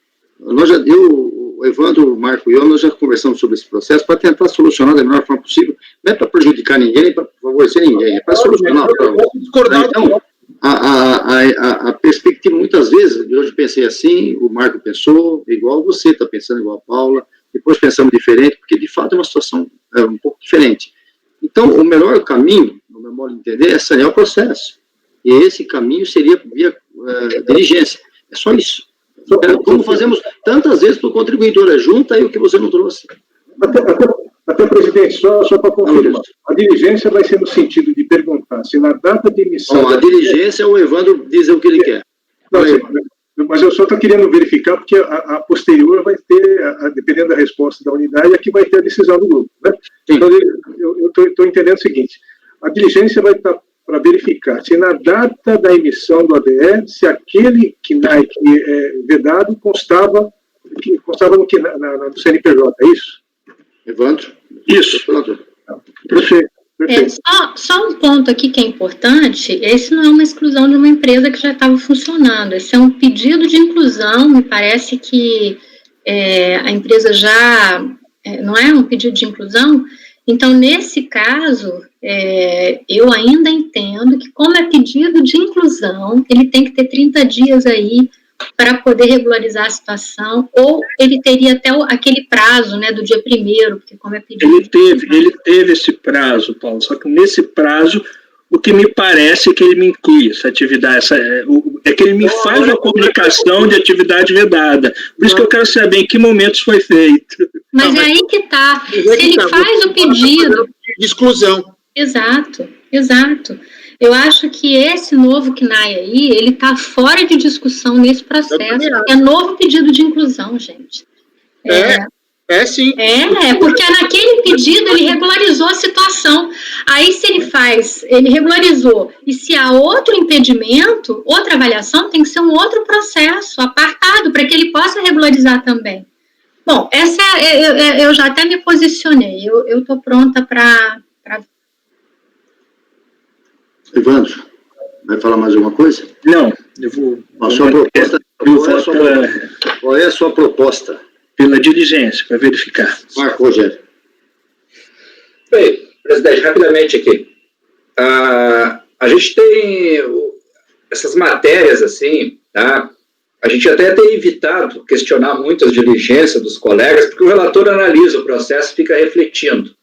O Evandro, o Marco e eu, nós já conversamos sobre esse processo para tentar solucionar da melhor forma possível. Não é para prejudicar ninguém, para favorecer ninguém, é para solucionar. Então, a perspectiva, muitas vezes, eu hoje pensei assim, o Marco pensou igual, você está pensando igual a Paula, depois pensamos diferente, porque de fato é uma situação um pouco diferente. Então, o melhor caminho, no meu modo de entender, é sanear o processo. E esse caminho seria via diligência. É só isso. Como fazemos tantas vezes para o contribuinte, olha, junta aí o que você não trouxe. Até presidente, só para confirmar, a diligência vai ser no sentido de perguntar se na data de emissão... Bom, a diligência, o Evandro diz o que ele quer. Mas eu só estou querendo verificar, porque a posterior vai ter, dependendo da resposta da unidade, é que vai ter a decisão do grupo. Né? Então, eu estou entendendo o seguinte, a diligência vai estar para verificar se na data da emissão do ADE, se aquele KNAI que é vedado constava no CNPJ, é isso? Evandro? Isso. Perfeito. Só um ponto aqui que é importante, esse não é uma exclusão de uma empresa que já estava funcionando, esse é um pedido de inclusão, me parece que a empresa já não é um pedido de inclusão, então nesse caso, eu ainda entendo que como é pedido de inclusão, ele tem que ter 30 dias aí para poder regularizar a situação, ou ele teria até aquele prazo, né, do dia 1º, porque como é pedido... Ele teve esse prazo, Paulo, só que nesse prazo, o que me parece é que ele me inclui essa atividade, é que ele me faz uma comunicação de atividade vedada. Por isso que eu quero saber em que momentos foi feito. Mas é aí que está. Se ele faz o pedido... De exclusão. Exato. Eu acho que esse novo KNAI aí, ele está fora de discussão nesse processo. É novo pedido de inclusão, gente. Sim. Porque naquele pedido ele regularizou a situação. Aí, se ele regularizou, e se há outro impedimento, outra avaliação, tem que ser um outro processo apartado para que ele possa regularizar também. Bom, eu já até me posicionei, eu estou pronta para... Evandro, vai falar mais alguma coisa? Não, eu vou... Qual é a sua proposta? Pela diligência, para verificar. Marco, Rogério. Bem, presidente, rapidamente aqui. A gente tem essas matérias, assim, tá? A gente até tem evitado questionar muito as diligências dos colegas, porque o relator analisa o processo e fica refletindo.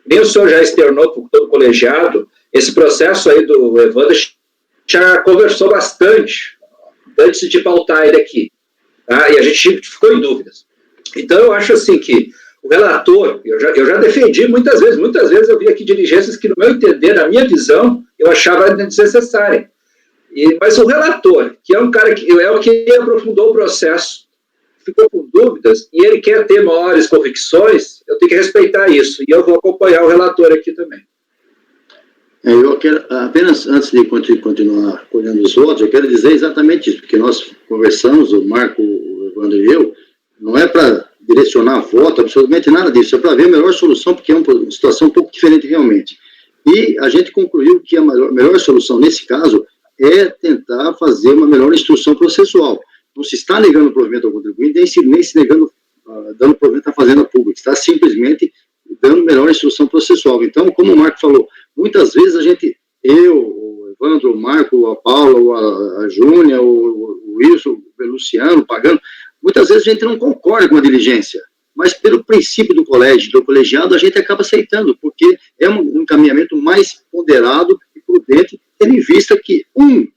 Nem o senhor já externou para todo o colegiado, esse processo aí do Evandro já conversou bastante antes de pautar ele aqui, tá? E a gente ficou em dúvidas. Então, eu acho assim que o relator, eu já defendi muitas vezes eu vi aqui diligências que, no meu entender, na minha visão, eu achava desnecessária. Mas o relator, que é um cara que é o que aprofundou o processo, ficou com dúvidas, e ele quer ter maiores convicções, eu tenho que respeitar isso, e eu vou acompanhar o relator aqui também. Eu quero, apenas antes de continuar colhendo os votos, eu quero dizer exatamente isso, porque nós conversamos, o Marco, o Evandro e eu, não é para direcionar voto, absolutamente nada disso, é para ver a melhor solução, porque é uma situação um pouco diferente realmente. E a gente concluiu que a melhor solução nesse caso é tentar fazer uma melhor instrução processual. Não se está negando o provimento ao contribuinte, nem se negando, dando provimento à fazenda pública, está simplesmente dando melhor instrução processual. Então, como o Marco falou, muitas vezes o Evandro, o Marco, a Paula, a Júnia, o Wilson, o Luciano, Pagano, muitas vezes a gente não concorda com a diligência, mas pelo princípio do colegiado, a gente acaba aceitando, porque é um encaminhamento mais ponderado e prudente, tendo em vista que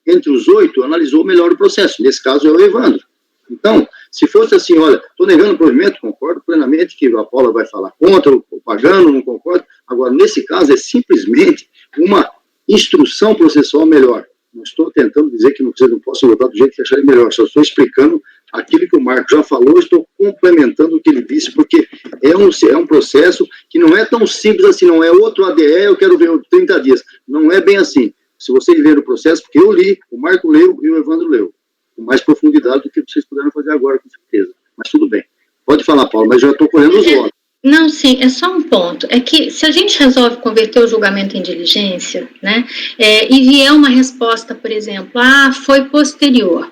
entre os 8 analisou melhor o processo, nesse caso é o Evandro. Então, se fosse assim, olha, estou negando o provimento, concordo plenamente que a Paula vai falar contra, o Pagano não concordo, agora, nesse caso, é simplesmente uma instrução processual melhor. Não estou tentando dizer que vocês não possam votar do jeito que acharem melhor, só estou explicando aquilo que o Marco já falou, estou complementando o que ele disse, porque é um processo que não é tão simples assim, não é outro ADE, eu quero ver 30 dias. Não é bem assim. Se vocês lerem o processo, porque eu li, o Marco leu e o Evandro leu, com mais profundidade do que vocês puderam fazer agora, com certeza. Mas tudo bem. Pode falar, Paulo, mas já estou colhendo os votos. Não, sim, é só um ponto. É que se a gente resolve converter o julgamento em diligência, né, e vier uma resposta, por exemplo, foi posterior.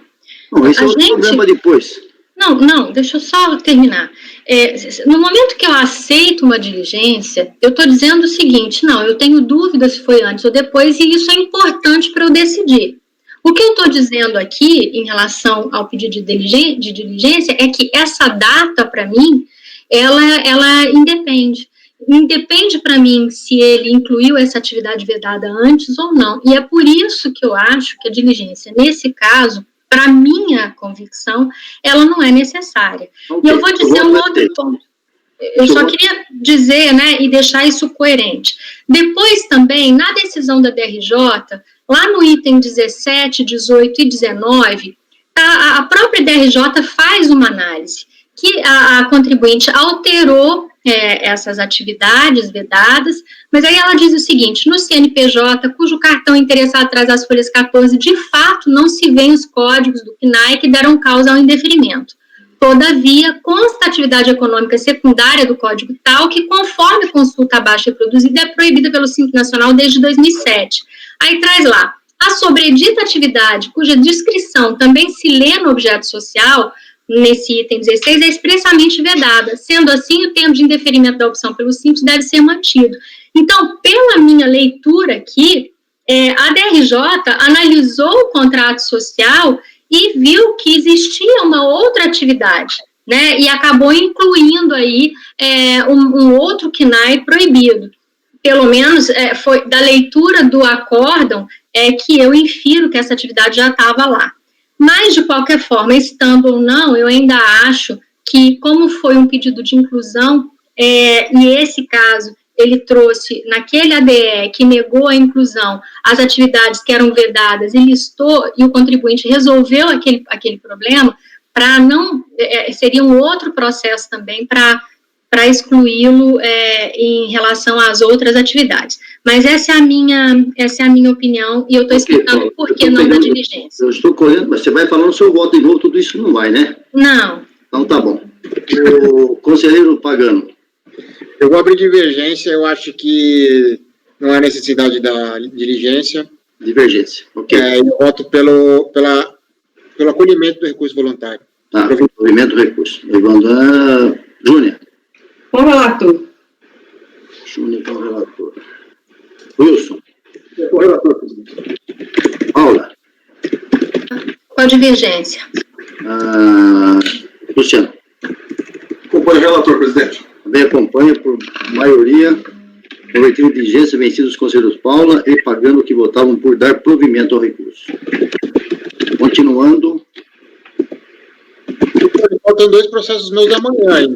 Não, esse é outro problema depois. Não, deixa eu só terminar. No momento que eu aceito uma diligência, eu estou dizendo o seguinte, não, eu tenho dúvida se foi antes ou depois, e isso é importante para eu decidir. O que eu estou dizendo aqui, em relação ao pedido de diligência, é que essa data, para mim, ela independe. Independe para mim se ele incluiu essa atividade vedada antes ou não. E é por isso que eu acho que a diligência, nesse caso, para minha convicção, ela não é necessária. Okay. E eu vou dizer um outro ponto. Eu só queria dizer, né, e deixar isso coerente. Depois também, na decisão da DRJ, lá no item 17, 18 e 19, a própria DRJ faz uma análise que a contribuinte alterou essas atividades vedadas, mas aí ela diz o seguinte, no CNPJ, cujo cartão interessado traz as folhas 14, de fato não se vêem os códigos do CNAE que deram causa ao indeferimento. Todavia, consta a atividade econômica secundária do Código tal que, conforme consulta abaixo reproduzida, é proibida pelo Simples Nacional desde 2007. Aí traz lá, a sobredita atividade, cuja descrição também se lê no objeto social, nesse item 16, é expressamente vedada. Sendo assim, o termo de indeferimento da opção pelo Simples deve ser mantido. Então, pela minha leitura aqui, a DRJ analisou o contrato social e viu que existia uma outra atividade, né, e acabou incluindo aí um outro CNAE proibido. Pelo menos foi da leitura do acórdão que eu infiro que essa atividade já estava lá. Mas, de qualquer forma, estando ou não, eu ainda acho que, como foi um pedido de inclusão, e esse caso, ele trouxe, naquele ADE que negou a inclusão, as atividades que eram vedadas, e listou, e o contribuinte resolveu aquele problema, para não, seria um outro processo também, para para excluí-lo em relação às outras atividades. Mas essa é a minha opinião, e eu estou explicando por que não da diligência. Eu estou colhendo, mas você vai falando o seu voto de novo, tudo isso não vai, né? Não. Então tá bom. O conselheiro Pagano. Eu vou abrir divergência, eu acho que não há necessidade da diligência. Divergência, ok. Eu voto pelo acolhimento do recurso voluntário. Tá, acolhimento do recurso. Evandro Júnior. Com o relator. Júnior com o relator. Wilson. Com o relator, presidente. Paula. Com a divergência. Luciano. Acompanho o relator, presidente. Também acompanha por maioria, convertindo diligência vencidos os conselheiros Paula e Pagano que votavam por dar provimento ao recurso. Continuando. Faltam 2 processos meus amanhã ainda.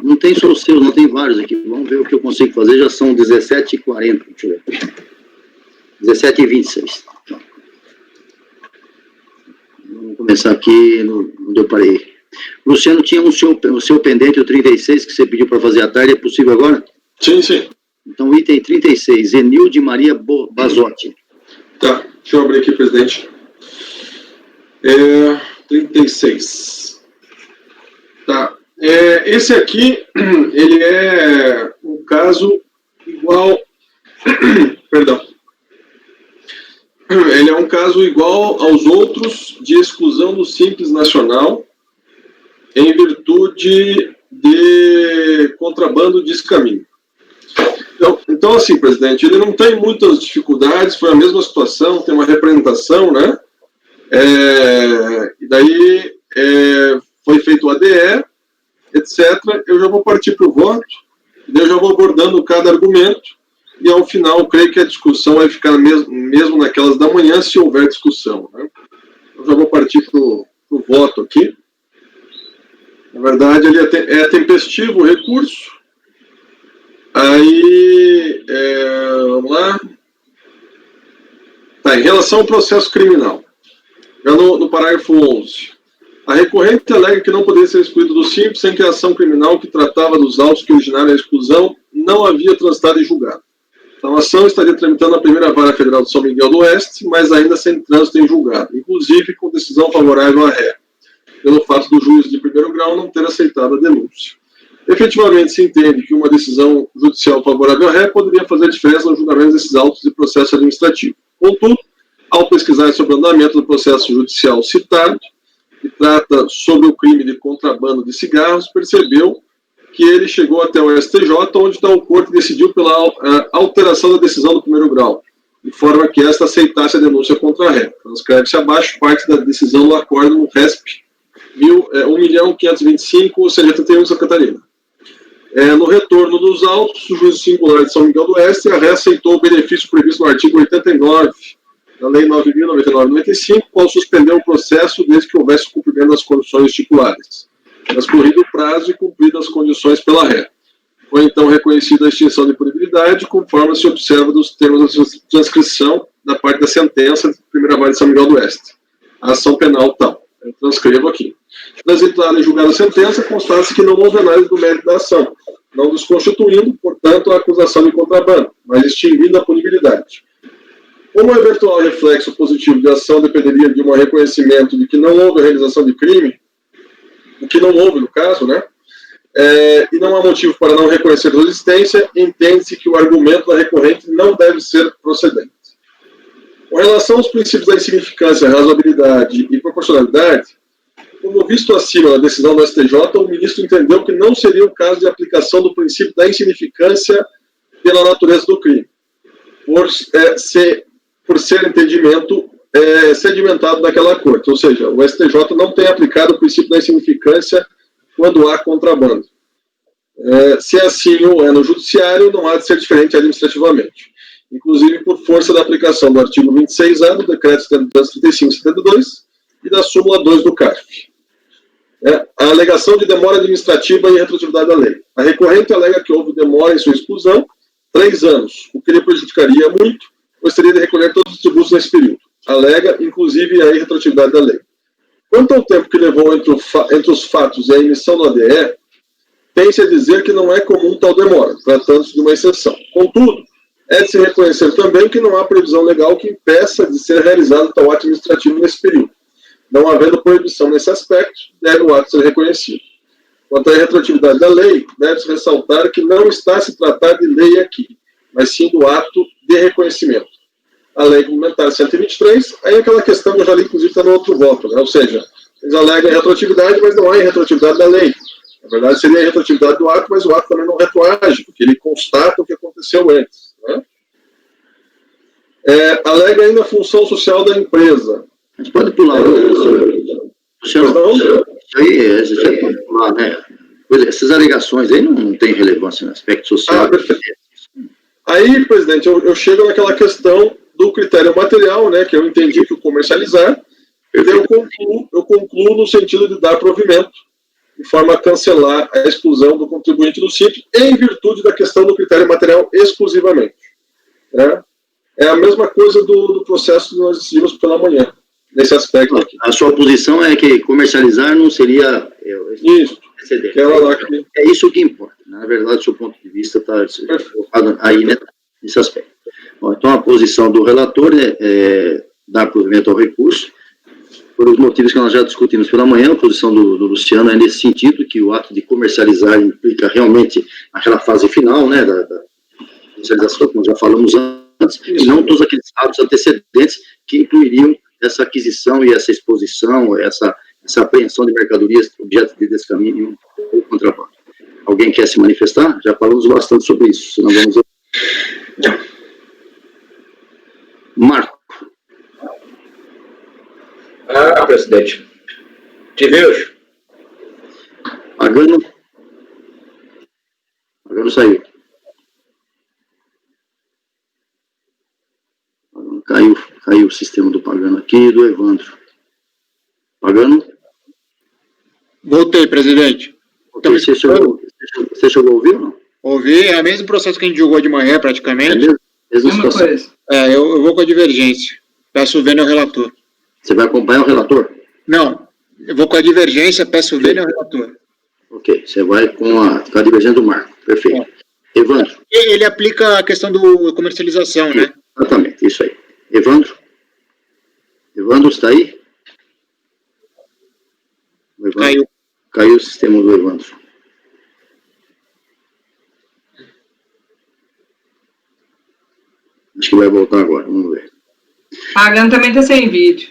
Não tem só os seus, não tem vários aqui. Vamos ver o que eu consigo fazer, já são 17h40, deixa eu ver. 17h26. Vamos começar aqui onde eu parei. Luciano, tinha o seu pendente, o 36, que você pediu para fazer à tarde, é possível agora? Sim, sim. Então, item 36, Enilde Maria Basotti. Tá, deixa eu abrir aqui, presidente. 36. Tá. Esse aqui, ele é um caso igual... Perdão. Ele é um caso igual aos outros de exclusão do Simples Nacional em virtude de contrabando de descaminho. Então, assim, presidente, ele não tem muitas dificuldades, foi a mesma situação, tem uma representação, né? E daí foi feito o ADE, etc. Eu já vou partir para o voto, e daí eu já vou abordando cada argumento, e ao final, creio que a discussão vai ficar mesmo naquelas da manhã, se houver discussão, né? Eu já vou partir para o voto aqui. Na verdade, ele é tempestivo o recurso. Aí, vamos lá. Tá, em relação ao processo criminal, já no parágrafo 11, a recorrente alega que não poderia ser excluído do Simples sem que a ação criminal que tratava dos autos que originaram a exclusão não havia transitado em julgado. Então, a ação estaria tramitando na primeira vara federal de São Miguel do Oeste, mas ainda sem trânsito em julgado, inclusive com decisão favorável à ré, pelo fato do juiz de primeiro grau não ter aceitado a denúncia. Efetivamente, se entende que uma decisão judicial favorável à ré poderia fazer diferença no julgamento desses autos de processo administrativo. Contudo, ao pesquisar sobre o andamento do processo judicial citado, que trata sobre o crime de contrabando de cigarros, percebeu que ele chegou até o STJ, onde tal corte decidiu pela alteração da decisão do primeiro grau, de forma que esta aceitasse a denúncia contra a ré. Transcreve-se abaixo parte da decisão do acordo no RESP 1.525.681 de Santa Catarina. No retorno dos autos, o juízo singular de São Miguel do Oeste, a ré aceitou o benefício previsto no artigo 89 da Lei 9.099/95, qual suspendeu o processo desde que houvesse cumprimento das condições estipuladas, transcorrido o prazo e cumpridas as condições pela ré. Foi então reconhecida a extinção de punibilidade, conforme se observa dos termos da transcrição da parte da sentença de primeira vara de São Miguel do Oeste. A ação penal tal. Eu transcrevo aqui. Transitada em julgada a sentença, constata-se que não houve análise do mérito da ação, não desconstituindo, portanto, a acusação de contrabando, mas extinguindo a punibilidade. Como o eventual reflexo positivo de ação dependeria de um reconhecimento de que não houve a realização de crime, o que não houve no caso, né? E não há motivo para não reconhecer a existência, entende-se que o argumento da recorrente não deve ser procedente. Com relação aos princípios da insignificância, razoabilidade e proporcionalidade, como visto acima na decisão do STJ, o ministro entendeu que não seria o caso de aplicação do princípio da insignificância pela natureza do crime, por ser entendimento sedimentado naquela corte. Ou seja, o STJ não tem aplicado o princípio da insignificância quando há contrabando. Se assim o é no judiciário, não há de ser diferente administrativamente. Inclusive por força da aplicação do artigo 26A do Decreto 35/72 e da súmula 2 do CARF. A alegação de demora administrativa e retroatividade da lei. A recorrente alega que houve demora em sua exclusão, 3 anos, o que lhe prejudicaria muito, pois teria de recolher todos os tributos nesse período. Alega, inclusive, a irretroatividade da lei. Quanto ao tempo que levou entre os fatos e a emissão do ADE, tem-se a dizer que não é comum tal demora, tratando-se de uma exceção. Contudo, é de se reconhecer também que não há previsão legal que impeça de ser realizado tal ato administrativo nesse período. Não havendo proibição nesse aspecto, deve o ato ser reconhecido. Quanto à retroatividade da lei, deve-se ressaltar que não está a se tratar de lei aqui, mas sim do ato de reconhecimento. A lei complementar 123, aí aquela questão que eu já li, inclusive, está no outro voto, né? Ou seja, eles alegam a retroatividade, mas não há retroatividade da lei. Na verdade, seria a retroatividade do ato, mas o ato também não retroage, porque ele constata o que aconteceu antes. Né? Alega ainda a função social da empresa. Mas pode pular. Isso aí pode pular, né? Essas alegações aí não têm relevância no aspecto social. Aí, presidente, eu chego naquela questão do critério material, né, que eu entendi que o comercializar, eu concluo no sentido de dar provimento, de forma a cancelar a exclusão do contribuinte do Simples, em virtude da questão do critério material exclusivamente. Né? É a mesma coisa do processo que nós decidimos pela manhã, nesse aspecto aqui. A sua posição é que comercializar não seria... Isso. É isso que importa. Na verdade, o seu ponto de vista está colocado aí, né, nesse aspecto. Bom, então, a posição do relator é dar provimento ao recurso, por os motivos que nós já discutimos pela manhã. A posição do Luciano é nesse sentido, que o ato de comercializar implica realmente aquela fase final, né, da comercialização, como já falamos antes, e não todos aqueles atos antecedentes que incluiriam essa aquisição e essa exposição, essa apreensão de mercadorias, objetos de descaminho ou contrabando. Alguém quer se manifestar? Já falamos bastante sobre isso, senão vamos... Marco. Presidente. Te vejo. Pagano saiu. Caiu o sistema do Pagano aqui e do Evandro. Pagano? Voltei, presidente. Você chegou a ouvir ou não? Ouvi, é o mesmo processo que a gente julgou de manhã, praticamente. Mesma situação. Eu vou com a divergência. Peço vênia ao relator. Você vai acompanhar o relator? Não, eu vou com a divergência, peço vênia ao relator. Ok, você vai com a divergência do Marco. Perfeito. Evandro? Ele aplica a questão da comercialização, né? Exatamente, isso aí. Evandro? Evandro, está aí? Caiu o sistema do Evandro. Acho que vai voltar agora, vamos ver. Pagando também está sem vídeo.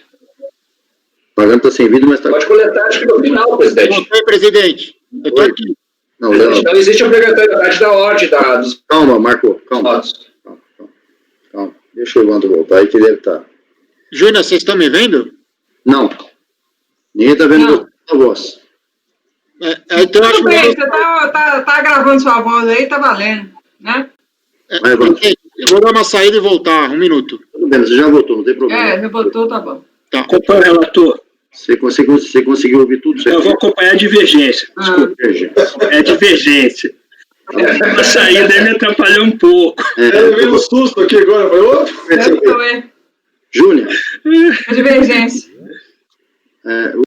Pagando está sem vídeo, mas está... Pode coletar, acho que no final, presidente. Voltei, presidente. Eu estou aqui. Não existe a obrigatoriedade da ordem dos... Calma, Marco, calma. Deixa o Evandro voltar aí, que deve estar... Júnior, vocês estão me vendo? Não. Ninguém está vendo a voz. Então, tudo bem, você está gravando sua voz aí, está valendo, né? Eu vou dar uma saída e voltar, 1 minuto. Tudo bem, você já voltou, não tem problema. Já voltou, tá bom. Tá. Acompanha o relator. Você conseguiu ouvir tudo certo? Eu vou acompanhar a divergência. Desculpa. É divergência. A saída aí me atrapalhou um pouco. Eu vi um susto aqui agora. Júnior. A divergência.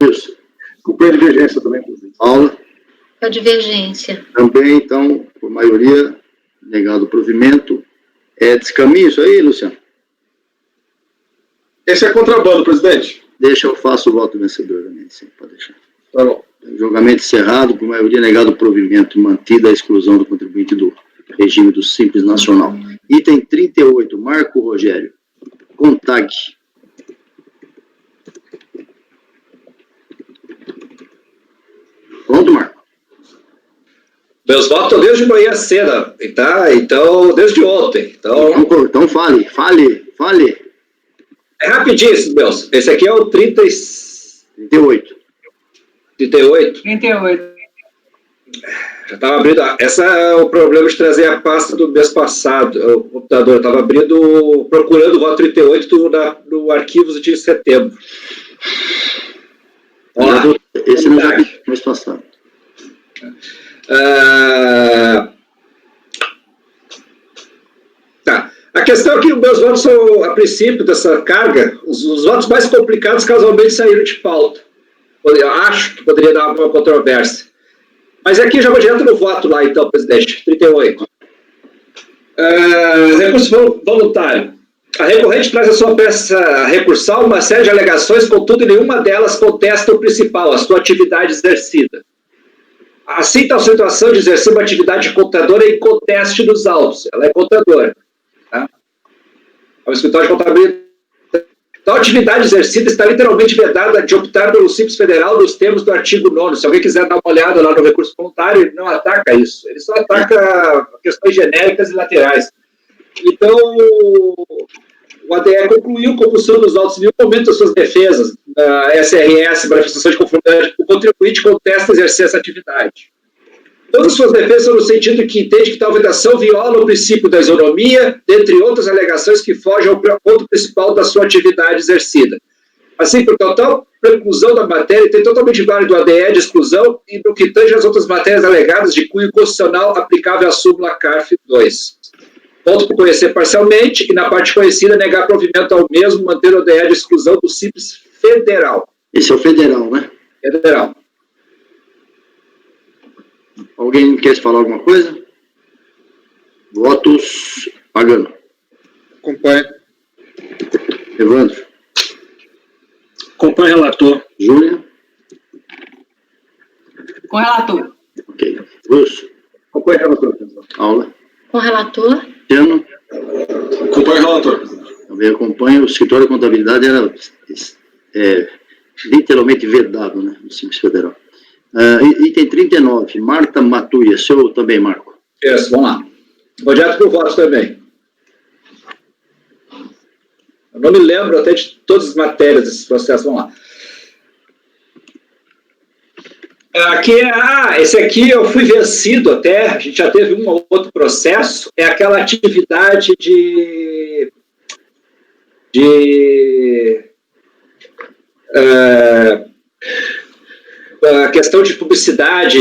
Wilson. Acompanha a divergência também. Paula. A divergência. Também, então, por maioria, negado o provimento. É descaminho isso aí, Luciano? Esse é contrabando, presidente. Deixa, eu faço o voto vencedor também, sim, pode deixar. Tá bom. Julgamento encerrado, por maioria negado o provimento, mantida a exclusão do contribuinte do regime do Simples Nacional. Item 38, Marco Rogério. CONTAG. Pronto, Marco? Meus votos estão desde manhã cedo, tá? Então, desde ontem. Então fale. É rapidinho, meus. Esse aqui é o 38. 38? 38. Já estava abrindo. Esse é o problema de trazer a pasta do mês passado. O computador estava procurando o voto 38 no arquivos de setembro. Esse não é do mês passado. Tá. A questão é que os meus votos são, a princípio dessa carga, os votos mais complicados casualmente saíram de pauta. Eu acho que poderia dar uma controvérsia. Mas aqui já vou direto no voto lá, então, presidente. 38. Recurso voluntário. A recorrente traz a sua peça recursal uma série de alegações, contudo, nenhuma delas contesta o principal, a sua atividade exercida. Assim, tal situação de exercer uma atividade contadora é inconteste dos autos. Ela é contadora. Tá? É um escritório de contabilidade. Tal atividade exercida está literalmente vedada de optar pelo Simples Federal nos termos do artigo 9º. Se alguém quiser dar uma olhada lá no recurso voluntário, ele não ataca isso. Ele só ataca questões genéricas e laterais. Então, o ADE concluiu compulsão dos autos em nenhum momento das suas defesas, da SRS, manifestação de conformidade, o contribuinte contesta exercer essa atividade. Todas as suas defesas são no sentido que entende que tal vedação viola o princípio da isonomia, dentre outras alegações que fogem ao ponto principal da sua atividade exercida. Assim, por tal preclusão da matéria, tem totalmente válido o ADE de exclusão e no que tange as outras matérias alegadas de cunho constitucional aplicável à súmula CARF 2. Ponto por conhecer parcialmente e, na parte conhecida, negar provimento ao mesmo, manter o ADE de exclusão do Simples Federal. Esse é o federal, né? Federal. Alguém quer falar alguma coisa? Votos pagando. Acompanho. Evandro. Acompanho o relator. Júlia. Com o relator. Ok. Russo. Acompanhe o relator. Aula. Com o relator. Tiano. Acompanho o relator. Também acompanho. O escritório de contabilidade era literalmente vedado, né? No Simples Federal. Item 39, Marta Matuia, seu também, Marco. Isso, vamos lá. Vou direto para o voto também. Eu não me lembro até de todas as matérias desse processo, vamos lá. Aqui, esse aqui eu fui vencido até, a gente já teve um ou outro processo, é aquela atividade de a questão de publicidade,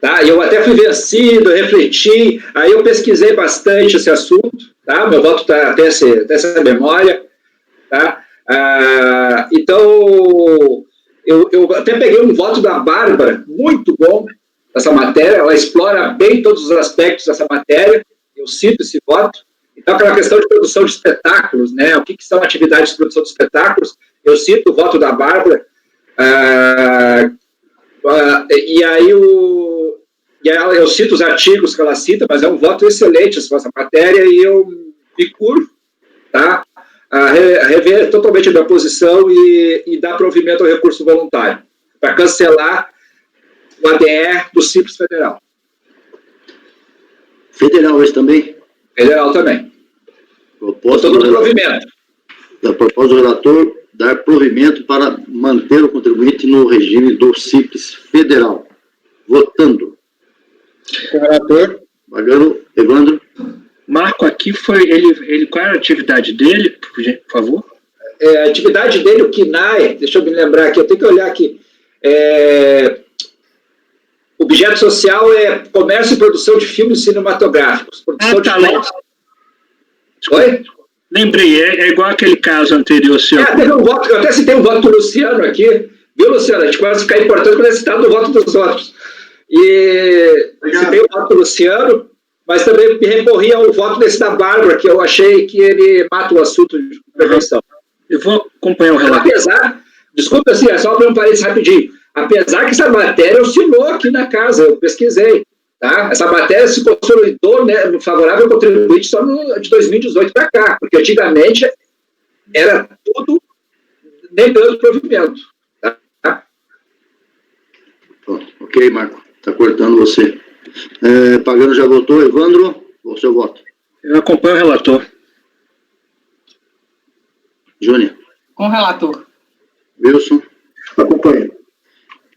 tá? Eu até fui vencido, refleti, aí eu pesquisei bastante esse assunto, tá? Meu voto está até essa memória, tá? Então, eu até peguei um voto da Bárbara, muito bom, essa matéria, ela explora bem todos os aspectos dessa matéria, eu cito esse voto. Então, aquela questão de produção de espetáculos, né? O que são atividades de produção de espetáculos, eu cito o voto da Bárbara. E aí eu cito os artigos que ela cita, mas é um voto excelente essa matéria e eu me curvo, tá? A rever totalmente a minha posição e dar provimento ao recurso voluntário para cancelar o ADE do Simples Federal. Federal esse também? Federal também. Proposta do provimento. Da proposta do relator dar provimento para manter o contribuinte no regime do Simples Federal. Votando. Relator. Pagando. Evandro. Marco, aqui foi ele qual era a atividade dele, por favor? A atividade dele, o KNAE, deixa eu me lembrar aqui, eu tenho que olhar aqui. Objeto social é comércio e produção de filmes cinematográficos. Produção de filmes. Oi? Lembrei, é igual aquele caso anterior seu. Teve um voto, eu até citei um voto do Luciano aqui, viu, Luciano? A gente quase fica importante quando é citado no voto dos outros. E citei o voto do Luciano, mas também me recorri ao voto desse da Bárbara, que eu achei que ele mata o assunto de prevenção. Eu vou acompanhar o relato. Desculpa, assim, é só para um parênteses rapidinho. Apesar que essa matéria oscilou aqui na casa, eu pesquisei. Tá? Essa matéria se consolidou, né, no favorável ao contribuinte só de 2018 para cá, porque antigamente era tudo negando provimento. Tá? Ok, Marco. Está cortando você. Pagando já votou. Evandro, o seu voto. Eu acompanho o relator. Júnior. Com o relator. Wilson. Acompanho.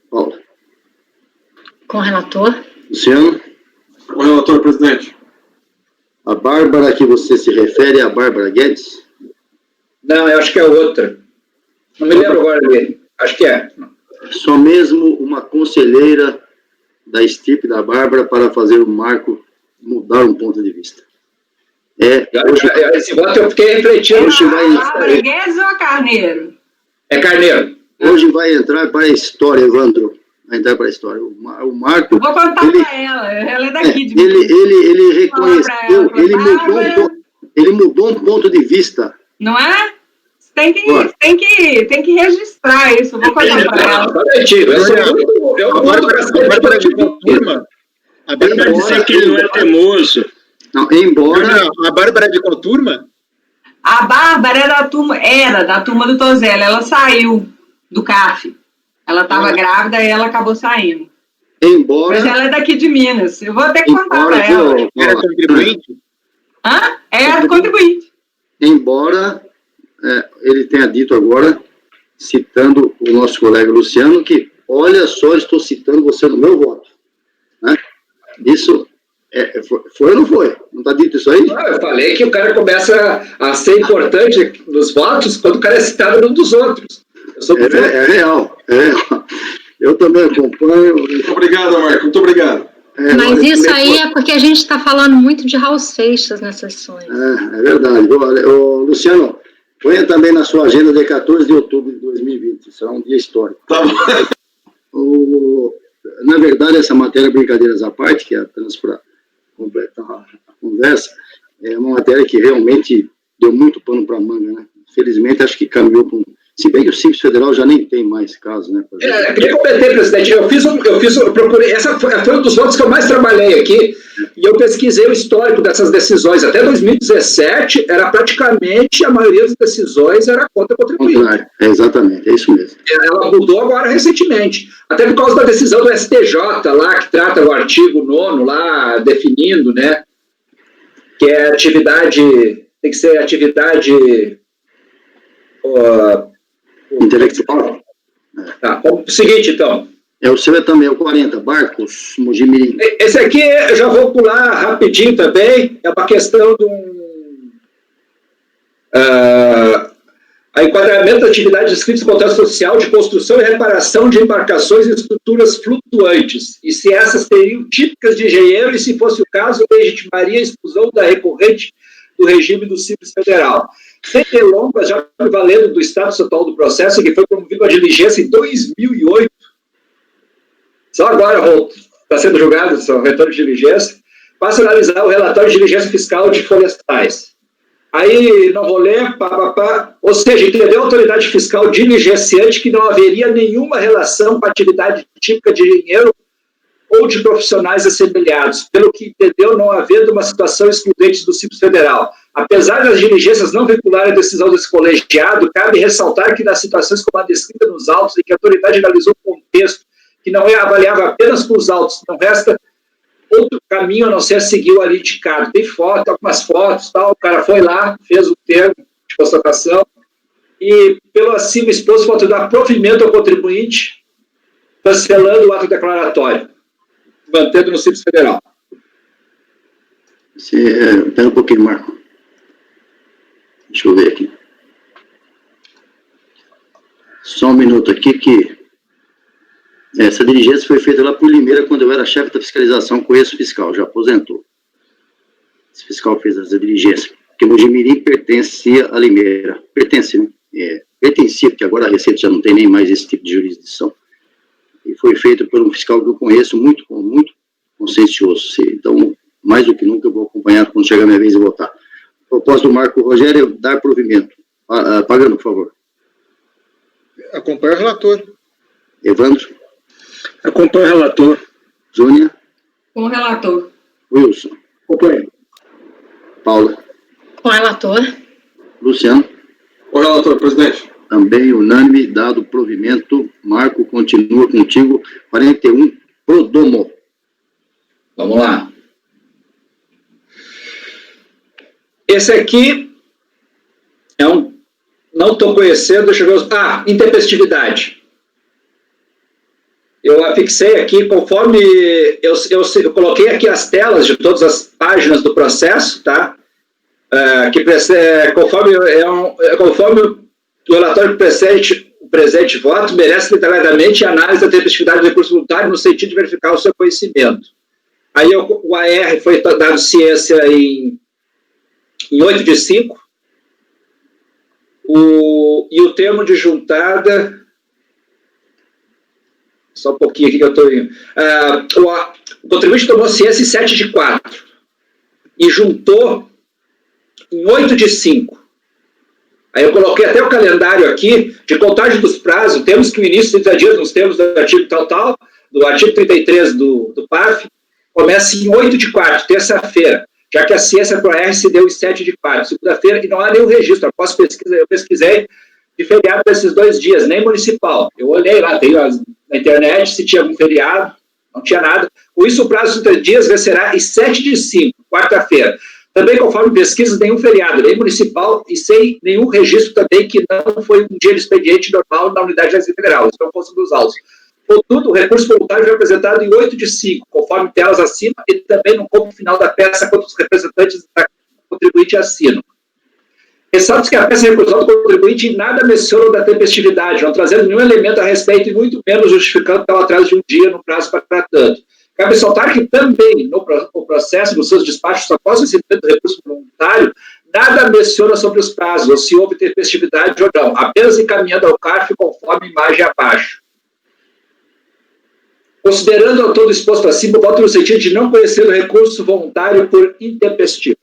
Paula. Com o relator. Luciano. Com o relator, presidente. A Bárbara a que você se refere é a Bárbara Guedes? Não, eu acho que é outra. Não me lembro agora dele. Acho que é. Só mesmo uma conselheira da estirpe da Bárbara para fazer o Marco mudar um ponto de vista. Esse voto eu fiquei refletindo. Bárbara Guedes ou Carneiro? É Carneiro. Hoje vai entrar para a história, Evandro. vai entrar para a história. O Marco... Eu vou contar para ela é daqui de ele reconheceu, ele mudou um ponto de vista. Não é? Tem que registrar isso, vou contar para ela. A Bárbara dizer que ele não é temoso. Não, embora... A Bárbara de qual turma? A Bárbara era da turma do Tozelli, ela saiu do CAF. Ela estava grávida e ela acabou saindo. Mas ela é daqui de Minas. Eu vou ter que contar para ela. Era contribuinte? Hã? Era contribuinte. Embora ele tenha dito agora, citando o nosso colega Luciano, que, olha só, estou citando você no meu voto. Né? Isso... foi ou não foi? Não está dito isso aí? Eu falei que o cara começa a ser importante nos votos quando o cara é citado num dos outros. É real. Eu também acompanho. Muito obrigado, Marco. Muito obrigado. Mas isso aí é porque a gente está falando muito de Raul Seixas nessas sessões. É verdade. Luciano, ponha também na sua agenda de 14 de outubro de 2020. Será um dia histórico. Tá bom. Na verdade, essa matéria, brincadeiras à parte, que é apenas para completar a conversa, é uma matéria que realmente deu muito pano para manga, né? Felizmente, acho que caminhou com... Se bem que o Simples Federal já nem tem mais caso, né? Queria comentar, presidente, eu procurei, essa foi um dos votos que eu mais trabalhei aqui, e eu pesquisei o histórico dessas decisões. Até 2017, era praticamente, a maioria das decisões era contra contribuinte. Exatamente, é isso mesmo. Ela mudou agora recentemente, até por causa da decisão do STJ lá, que trata o artigo 9º lá, definindo, né, que é atividade, tem que ser atividade... intelectual. Tá, o seguinte, então. O seu é também, o 40, Barcos, Mojimirim. Esse aqui eu já vou pular rapidinho também, é uma questão de a enquadramento da atividade descrita no contrato social de construção e reparação de embarcações e estruturas flutuantes, e se essas seriam típicas de engenheiro, e se fosse o caso, legitimaria a exclusão da recorrente do regime do Simples Federal. Sem delongas, já valendo do status atual do processo, que foi promovido a diligência em 2008, só agora está sendo julgado o retorno de diligência, passa a analisar o relatório de diligência fiscal de florestais. Aí, não vou ler, ou seja, entendeu a autoridade fiscal diligenciante que não haveria nenhuma relação com a atividade típica de engenheiro ou de profissionais assemelhados, pelo que entendeu não havendo uma situação excludente do Simples Federal. Apesar das diligências não vincularem a decisão desse colegiado, cabe ressaltar que nas situações como a descrita nos autos, em que a autoridade analisou o contexto, que não é avaliável apenas com os autos, não resta outro caminho a não ser seguir o ali indicado. Tem foto, algumas fotos, tal, o cara foi lá, fez o termo de constatação, e pelo acima exposto, falta dar provimento ao contribuinte, cancelando o ato declaratório, mantendo no Simples Federal. Espera um pouquinho, Marco. Deixa eu ver aqui. Só um minuto aqui que... Essa diligência foi feita lá por Limeira, quando eu era chefe da fiscalização, conheço o fiscal, já aposentou. Esse fiscal fez essa diligência, porque Mojimirim pertencia a Limeira. Pertence, né? Pertencia, porque agora a Receita já não tem nem mais esse tipo de jurisdição. E foi feito por um fiscal que eu conheço, muito consciencioso. Então, mais do que nunca, eu vou acompanhar quando chegar a minha vez de votar. Proposta do Marco Rogério, dar provimento. Pagando, por favor. Acompanha o relator. Evandro. Acompanha o relator. Júnia. Com o relator. Wilson. Acompanha. Paula. Com o relator. Luciano. Com o relator, presidente. Também unânime, dado provimento. Marco, continua contigo. 41, Prodomo. Vamos lá. Esse aqui é um... Não estou conhecendo, deixa eu ver... intempestividade. Eu afixei aqui, conforme... Eu coloquei aqui as telas de todas as páginas do processo, tá? Conforme o relatório presente voto, merece detalhadamente a análise da tempestividade do recurso voluntário no sentido de verificar o seu conhecimento. Aí o AR foi dado ciência em 8/5, e o termo de juntada, Só um pouquinho aqui que eu estou indo. O contribuinte tomou ciência em 7/4 e juntou em 8/5. Aí eu coloquei até o calendário aqui de contagem dos prazos. Temos que o início de 30 dias, nos termos do artigo tal, do artigo 33 do PAF, começa em 8/4, terça-feira, já que a ciência ProR se deu em 7/4, segunda-feira, e não há nenhum registro. Após pesquisa, eu pesquisei de feriado desses 2 dias, nem municipal. Eu olhei lá, tem na internet se tinha algum feriado, não tinha nada. Com isso, o prazo de 30 dias vencerá em 7/5, quarta-feira. Também, conforme pesquisas, nenhum feriado, nem municipal, e sem nenhum registro também que não foi um dia de expediente normal na unidade de Receita Federal, estão fosse dos autos. Contudo, o recurso voluntário foi apresentado em 8/5, conforme telas acima, e também no corpo final da peça, quando os representantes da contribuinte assinam. Ressalta que a peça recusal do contribuinte em nada menciona da tempestividade, não trazendo nenhum elemento a respeito e muito menos justificando tal atraso de um dia no prazo para tanto. Cabe ressaltar que também no processo, nos seus despachos após o recebimento do recurso voluntário, nada menciona sobre os prazos, ou se houve tempestividade ou não, apenas encaminhando ao CARF conforme a imagem abaixo. Considerando ao todo exposto acima, voto no sentido de não conhecer o recurso voluntário por intempestivo.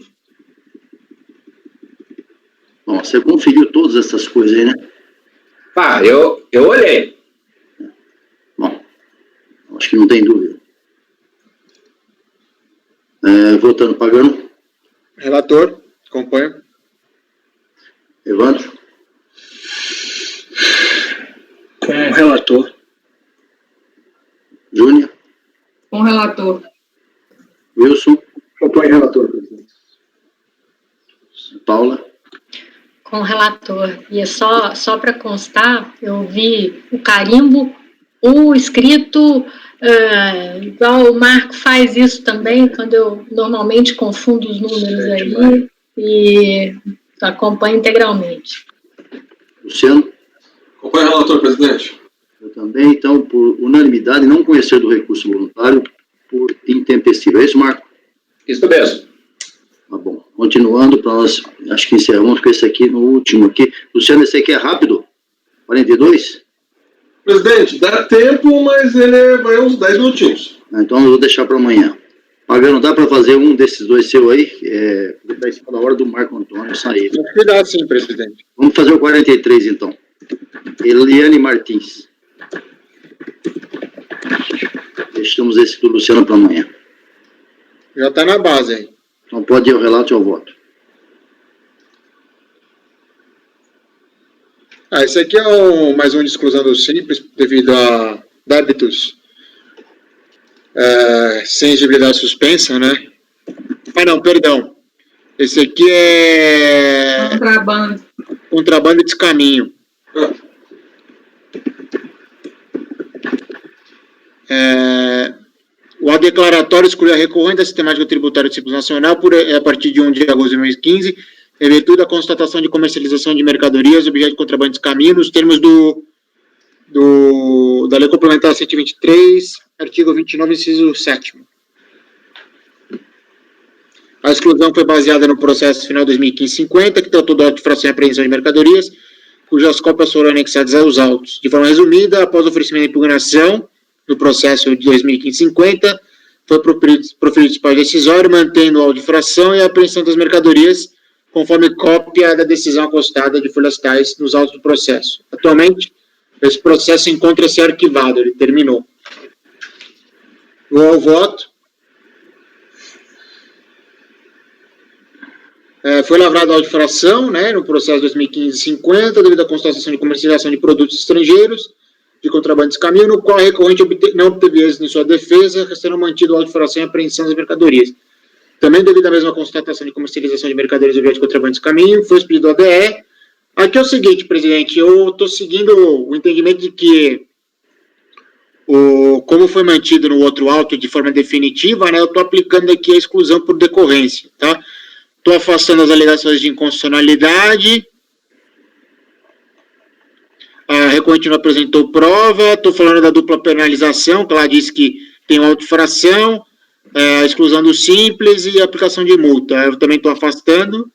Bom, você conferiu todas essas coisas aí, né? Eu olhei. Bom, acho que não tem dúvida. Votando, Pagano. Relator, acompanho. Evandro. Com o relator. Júnior. Com o relator. Wilson. Acompanho o relator, presidente. Paula. Com o relator. E é só para constar, eu vi o carimbo, o escrito, igual o Marco faz isso também, quando eu normalmente confundo os números aí, e acompanho integralmente. Luciano. Acompanho o relator, presidente. Eu também, então, por unanimidade, não conhecer do recurso voluntário por intempestivo. É isso, Marco? Isso mesmo. Tá bom. Continuando, para nós, acho que encerramos com esse aqui, no último aqui. Luciano, esse aqui é rápido? 42? Presidente, dá tempo, mas ele vai uns 10 minutinhos. Então eu vou deixar para amanhã. Pagano, dá para fazer um desses dois seu aí? Porque está em cima da hora do Marco Antônio sair. Cuidado, sim, presidente. Vamos fazer o 43, então. Eliane Martins. Deixamos esse do Luciano para amanhã. Já está na base aí. Então pode ir ao relato e ao voto. Esse aqui é mais um de exclusão do Simples, devido a débitos sem exigibilidade suspensa, né? Não, perdão. Esse aqui é... Contrabando e descaminho. O ato declaratório exclui a recorrente da sistemática tributária do Simples Nacional a partir de 1 de agosto de 2015, em virtude da constatação de comercialização de mercadorias, objeto de contrabando e descaminho, nos termos da Lei Complementar 123, artigo 29, inciso 7º. A exclusão foi baseada no processo final 2015-50, que tratou do auto de infração e apreensão de mercadorias, cujas cópias foram anexadas aos autos. De forma resumida, após o oferecimento de impugnação do processo de 2015-50, foi proferido disparo decisório, mantendo o auto de infração e a apreensão das mercadorias, conforme cópia da decisão acostada de folhas tais nos autos do processo. Atualmente, esse processo encontra-se arquivado, ele terminou. Vou ao voto. Foi lavrado auto de infração, né, no processo 2015-50, devido à constatação de comercialização de produtos estrangeiros, de contrabando e descaminho, no qual a recorrente não obteve êxito em sua defesa, restando mantido o auto de infração e apreensão das mercadorias. Também devido à mesma constatação de comercialização de mercadorias objeto de contrabando e descaminho, foi expedido ao ADE. Aqui é o seguinte, presidente, eu estou seguindo o entendimento de que, como foi mantido no outro auto de forma definitiva, né, eu estou aplicando aqui a exclusão por decorrência, tá? Estou afastando as alegações de inconstitucionalidade. A recorrente não apresentou prova. Estou falando da dupla penalização, que ela disse que tem uma auto-infração, a exclusão do simples e a aplicação de multa. Eu também estou afastando.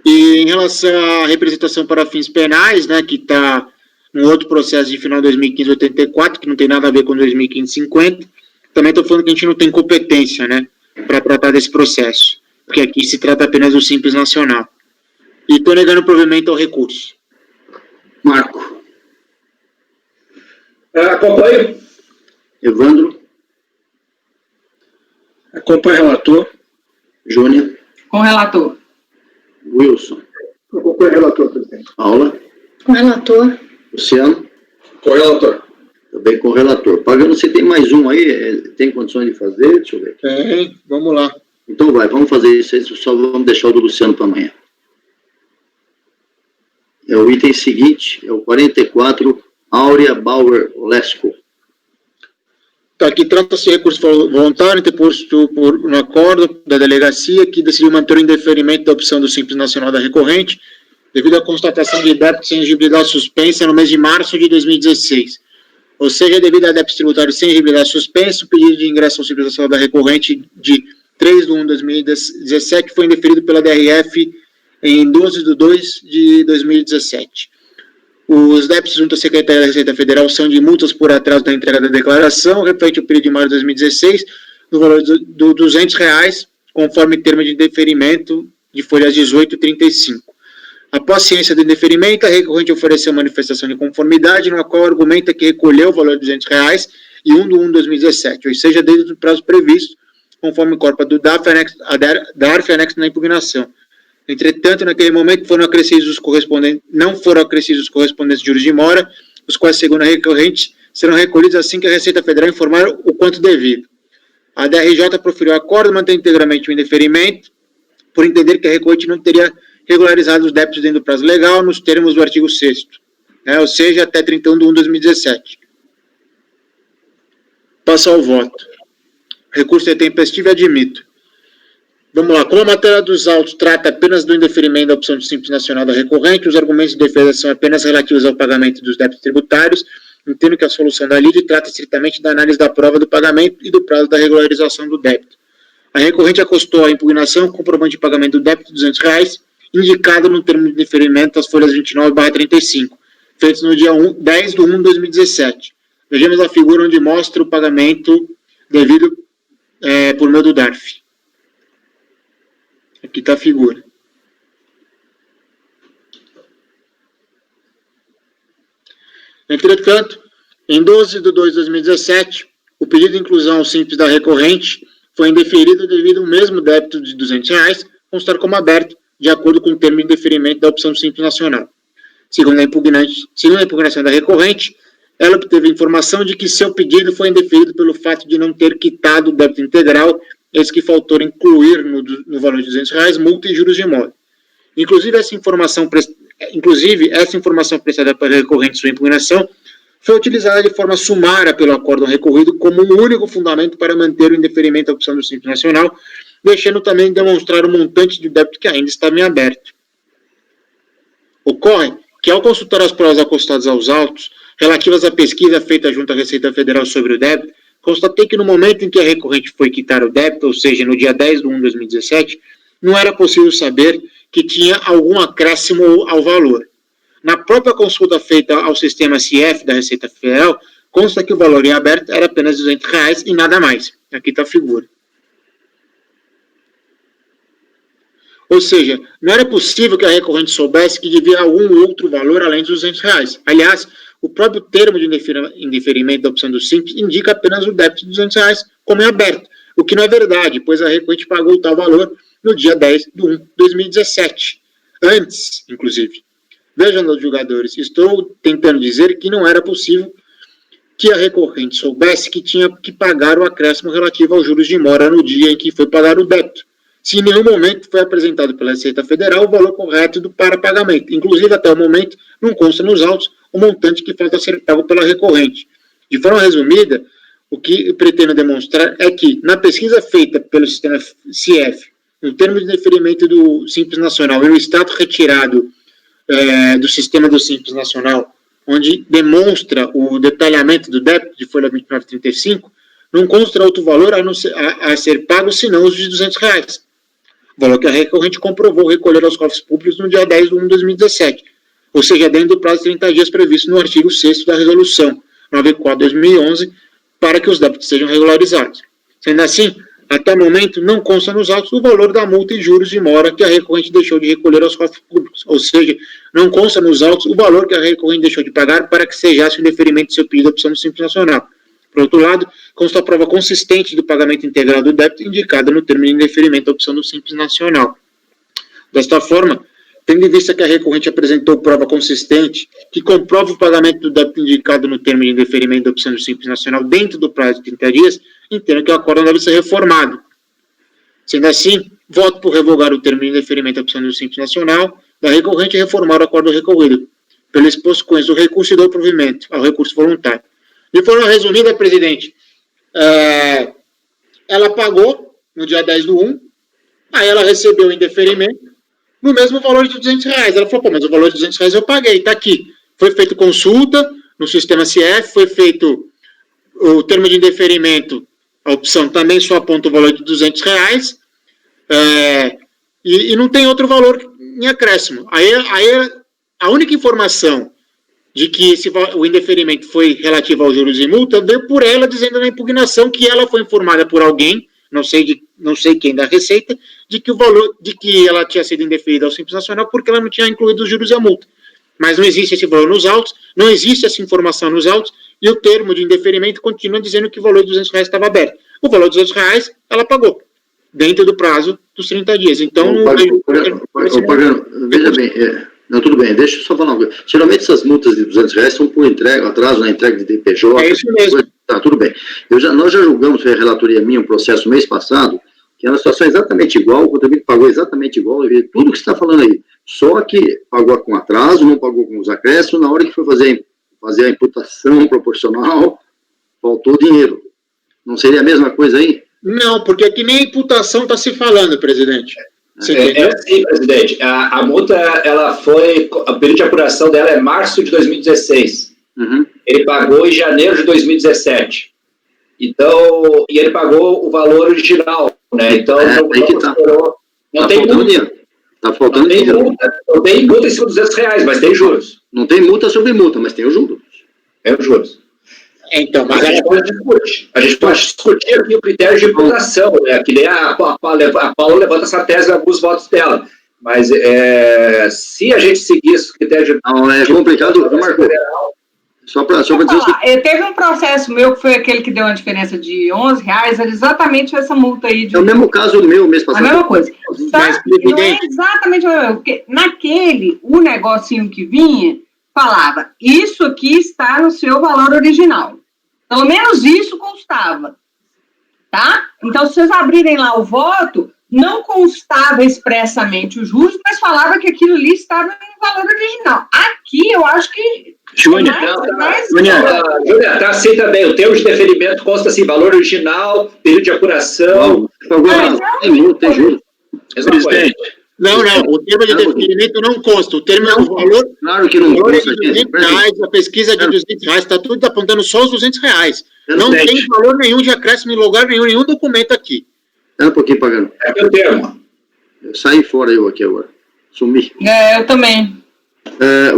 E E em relação à representação para fins penais, né, que está no outro processo de final de 2015-84, que não tem nada a ver com 2015-50, também estou falando que a gente não tem competência, né, para tratar desse processo, porque aqui se trata apenas do Simples Nacional. E estou negando o provimento ao recurso. Marco. Acompanho. Evandro. Acompanho o relator. Júnior. Com o relator. Wilson. Acompanho o relator, presidente. Paula. Com o relator. Luciano. Com o relator. Também com o relator. Pagano, você tem mais um aí? Tem condições de fazer? Deixa eu ver. Tem, vamos lá. Então vai, vamos fazer isso aí, só vamos deixar o do Luciano para amanhã. É o item seguinte, é o 44, Áurea Bauer Lesco. Tá, aqui trata-se de recurso voluntário interposto no acordo da delegacia que decidiu manter o indeferimento da opção do Simples Nacional da recorrente devido à constatação de débito sem exigibilidade suspensa no mês de março de 2016. Ou seja, devido a débito tributário sem exigibilidade suspensa, o pedido de ingresso ao Simples Nacional da recorrente de 3/1/2017 foi indeferido pela DRF em 12/2 de 2017. Os débitos junto à Secretaria da Receita Federal são de multas por atraso da entrega da declaração, referente ao período de maio de 2016, no valor de R$200, conforme termo de deferimento de folhas 18 e 35. Após ciência do indeferimento, a recorrente ofereceu manifestação de conformidade, na qual argumenta que recolheu o valor de R$200 em 1/1/2017, ou seja, desde o prazo previsto, conforme o corpo do DARF anexo na impugnação. Entretanto, naquele momento não foram acrescidos os correspondentes juros de mora, os quais, segundo a recorrente, serão recolhidos assim que a Receita Federal informar o quanto devido. A DRJ proferiu acordo, mantendo integralmente o indeferimento, por entender que a recorrente não teria regularizado os débitos dentro do prazo legal, nos termos do artigo 6º, né, ou seja, até 31/1/2017. Passo ao voto. Recurso é tempestivo e admito. Vamos lá. Como a matéria dos autos trata apenas do indeferimento da opção de Simples Nacional da recorrente, os argumentos de defesa são apenas relativos ao pagamento dos débitos tributários, entendo que a solução da lide trata estritamente da análise da prova do pagamento e do prazo da regularização do débito. A recorrente acostou à impugnação com comprovante de pagamento do débito de R$200, indicado no termo de deferimento das folhas 29/35, feitos no dia 10/1/2017. Vejamos a figura onde mostra o pagamento devido por meio do DARF. Aqui está a figura. Entretanto, em 12/2/2017, o pedido de inclusão simples da recorrente foi indeferido devido ao mesmo débito de R$200 constar como aberto, de acordo com o termo de deferimento da opção Simples Nacional. Segundo a impugnação da recorrente, ela obteve informação de que seu pedido foi indeferido pelo fato de não ter quitado o débito integral, eis que faltou incluir no valor de R$200 multa e juros de imóvel. Inclusive, essa informação prestada pela recorrente em sua impugnação foi utilizada de forma sumária pelo acordo recorrido como um único fundamento para manter o indeferimento da opção do Simples Nacional, deixando também de demonstrar o montante de débito que ainda estava em aberto. Ocorre que, ao consultar as provas acostadas aos autos, relativas à pesquisa feita junto à Receita Federal sobre o débito, constatei que no momento em que a recorrente foi quitar o débito, ou seja, no dia 10/1/2017, não era possível saber que tinha algum acréscimo ao valor. Na própria consulta feita ao sistema CIEF da Receita Federal, consta que o valor em aberto era apenas R$200 e nada mais. Aqui está a figura. Ou seja, não era possível que a recorrente soubesse que devia algum outro valor além dos R$200. Aliás, o próprio termo de indeferimento da opção do Simples indica apenas o débito de R$200 como em aberto, o que não é verdade, pois a recorrente pagou o tal valor no dia 10/1/2017, antes, inclusive. Vejam, meus julgadores, estou tentando dizer que não era possível que a recorrente soubesse que tinha que pagar o acréscimo relativo aos juros de mora no dia em que foi pagar o débito, se em nenhum momento foi apresentado pela Receita Federal o valor correto para pagamento. Inclusive, até o momento, não consta nos autos o montante que falta ser pago pela recorrente. De forma resumida, o que eu pretendo demonstrar é que, na pesquisa feita pelo sistema CIEF, no termo de deferimento do Simples Nacional e o extrato retirado do sistema do Simples Nacional, onde demonstra o detalhamento do débito de folha 29/35, não consta outro valor a ser pago senão os de R$200. valor que a recorrente comprovou recolher aos cofres públicos no dia 10/1 de 2017, ou seja, dentro do prazo de 30 dias previsto no artigo 6º da Resolução 94/2011, para que os débitos sejam regularizados. Sendo assim, até o momento, não consta nos autos o valor da multa e juros de mora que a recorrente deixou de recolher aos cofres públicos, ou seja, não consta nos autos o valor que a recorrente deixou de pagar para que sejasse o indeferimento do seu pedido de opção do Simples Nacional. Por outro lado, consta a prova consistente do pagamento integral do débito indicada no termo de indeferimento da opção do Simples Nacional. Desta forma, tendo em vista que a recorrente apresentou prova consistente que comprova o pagamento do débito indicado no termo de indeferimento da opção do Simples Nacional dentro do prazo de 30 dias, entendo que o acordo deve ser reformado. Sendo assim, voto por revogar o termo de indeferimento da opção do Simples Nacional da recorrente e reformar o acordo recorrido, pelo exposto com do recurso e do provimento ao recurso voluntário. De forma resumida, presidente, ela pagou no dia 10/1, aí ela recebeu o indeferimento no mesmo valor de R$200. Ela falou, pô, mas o valor de R$200 eu paguei, está aqui. Foi feita consulta no sistema CF, foi feito o termo de indeferimento, a opção também só aponta o valor de R$200, e não tem outro valor em acréscimo. Aí a única informação de que o indeferimento foi relativo aos juros e multa veio por ela, dizendo na impugnação que ela foi informada por alguém, não sei quem da Receita, de que ela tinha sido indeferida ao Simples Nacional porque ela não tinha incluído os juros e a multa. Mas não existe esse valor nos autos, não existe essa informação nos autos, e o termo de indeferimento continua dizendo que o valor de R$200 estava aberto. O valor de R$200 ela pagou, dentro do prazo dos 30 dias. Então, veja bem, não, tudo bem, deixa eu só falar uma coisa. Geralmente essas multas de R$200 são por atraso na entrega de DPJ. É isso mesmo. Tá, tudo bem. Nós já julgamos, foi a relatoria minha, um processo mês passado, que era uma situação exatamente igual, o contribuinte pagou exatamente igual, tudo que você está falando aí. Só que pagou com atraso, não pagou com os acréscimos, na hora que foi fazer a imputação proporcional, faltou dinheiro. Não seria a mesma coisa aí? Não, porque aqui nem a imputação está se falando, presidente. Sim, presidente. A multa, o período de apuração dela é março de 2016. Uhum. Ele pagou em janeiro de 2017. Então, e ele pagou o valor original, né? Então, não tem multa. Está faltando dinheiro. Não tem multa em cima dos R$200, mas tem juros. Não tem multa sobre multa, mas tem os juros. É os juros. Então, mas a gente pode discutir aqui o critério de imputação, né? Que nem a Paula levanta essa tese em alguns votos dela. Mas se a gente seguir esse critério de... Não, é complicado, Marco. Só para dizer teve um processo meu que foi aquele que deu uma diferença de R$11, era exatamente essa multa aí. É o mesmo caso meu mês passado. A mesma coisa. Não é exatamente o mesmo, porque naquele, o negocinho que vinha, falava, isso aqui está no seu valor original. Pelo menos isso constava. Tá? Então, se vocês abrirem lá o voto, não constava expressamente os juros, mas falava que aquilo ali estava no valor original. Aqui, eu acho que... Júnior, tá assim também. O termo de deferimento consta assim, valor original, período de apuração. Tem juros. Presidente. Não, o termo de deferimento não consta. O termo é o valor. Claro que não consta. R$200, a pesquisa de R$200, está tudo apontando só os R$200. Não tem valor nenhum de acréscimo em lugar nenhum documento aqui. Um pouquinho pagando. É meu termo. Eu saí fora aqui agora. Sumi. Eu também.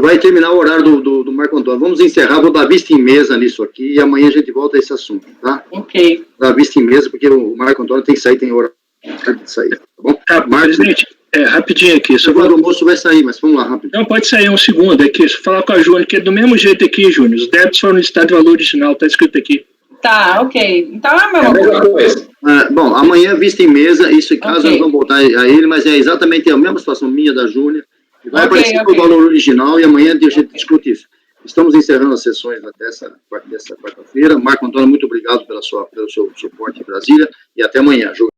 Vai terminar o horário do Marco Antônio. Vamos encerrar, vou dar vista em mesa nisso aqui e amanhã a gente volta a esse assunto, tá? Ok. Dar vista em mesa, porque o Marco Antônio tem que sair, tem horário de sair, tá bom? Presidente, rapidinho aqui. O do almoço vai sair, mas vamos lá, rápido. Não, pode sair um segundo aqui, só falar com a Júnior, que é do mesmo jeito aqui, Júnior. Os débitos foram no estado de valor original, está escrito aqui. Tá, ok. Então é a mesma coisa. Bom, amanhã vista em mesa, isso em caso nós vamos voltar a ele, mas é exatamente a mesma situação minha da Júnior. Vai aparecer o valor original e amanhã a gente discute isso. Estamos encerrando as sessões dessa quarta-feira. Marco Antônio, muito obrigado pelo seu suporte em Brasília e até amanhã.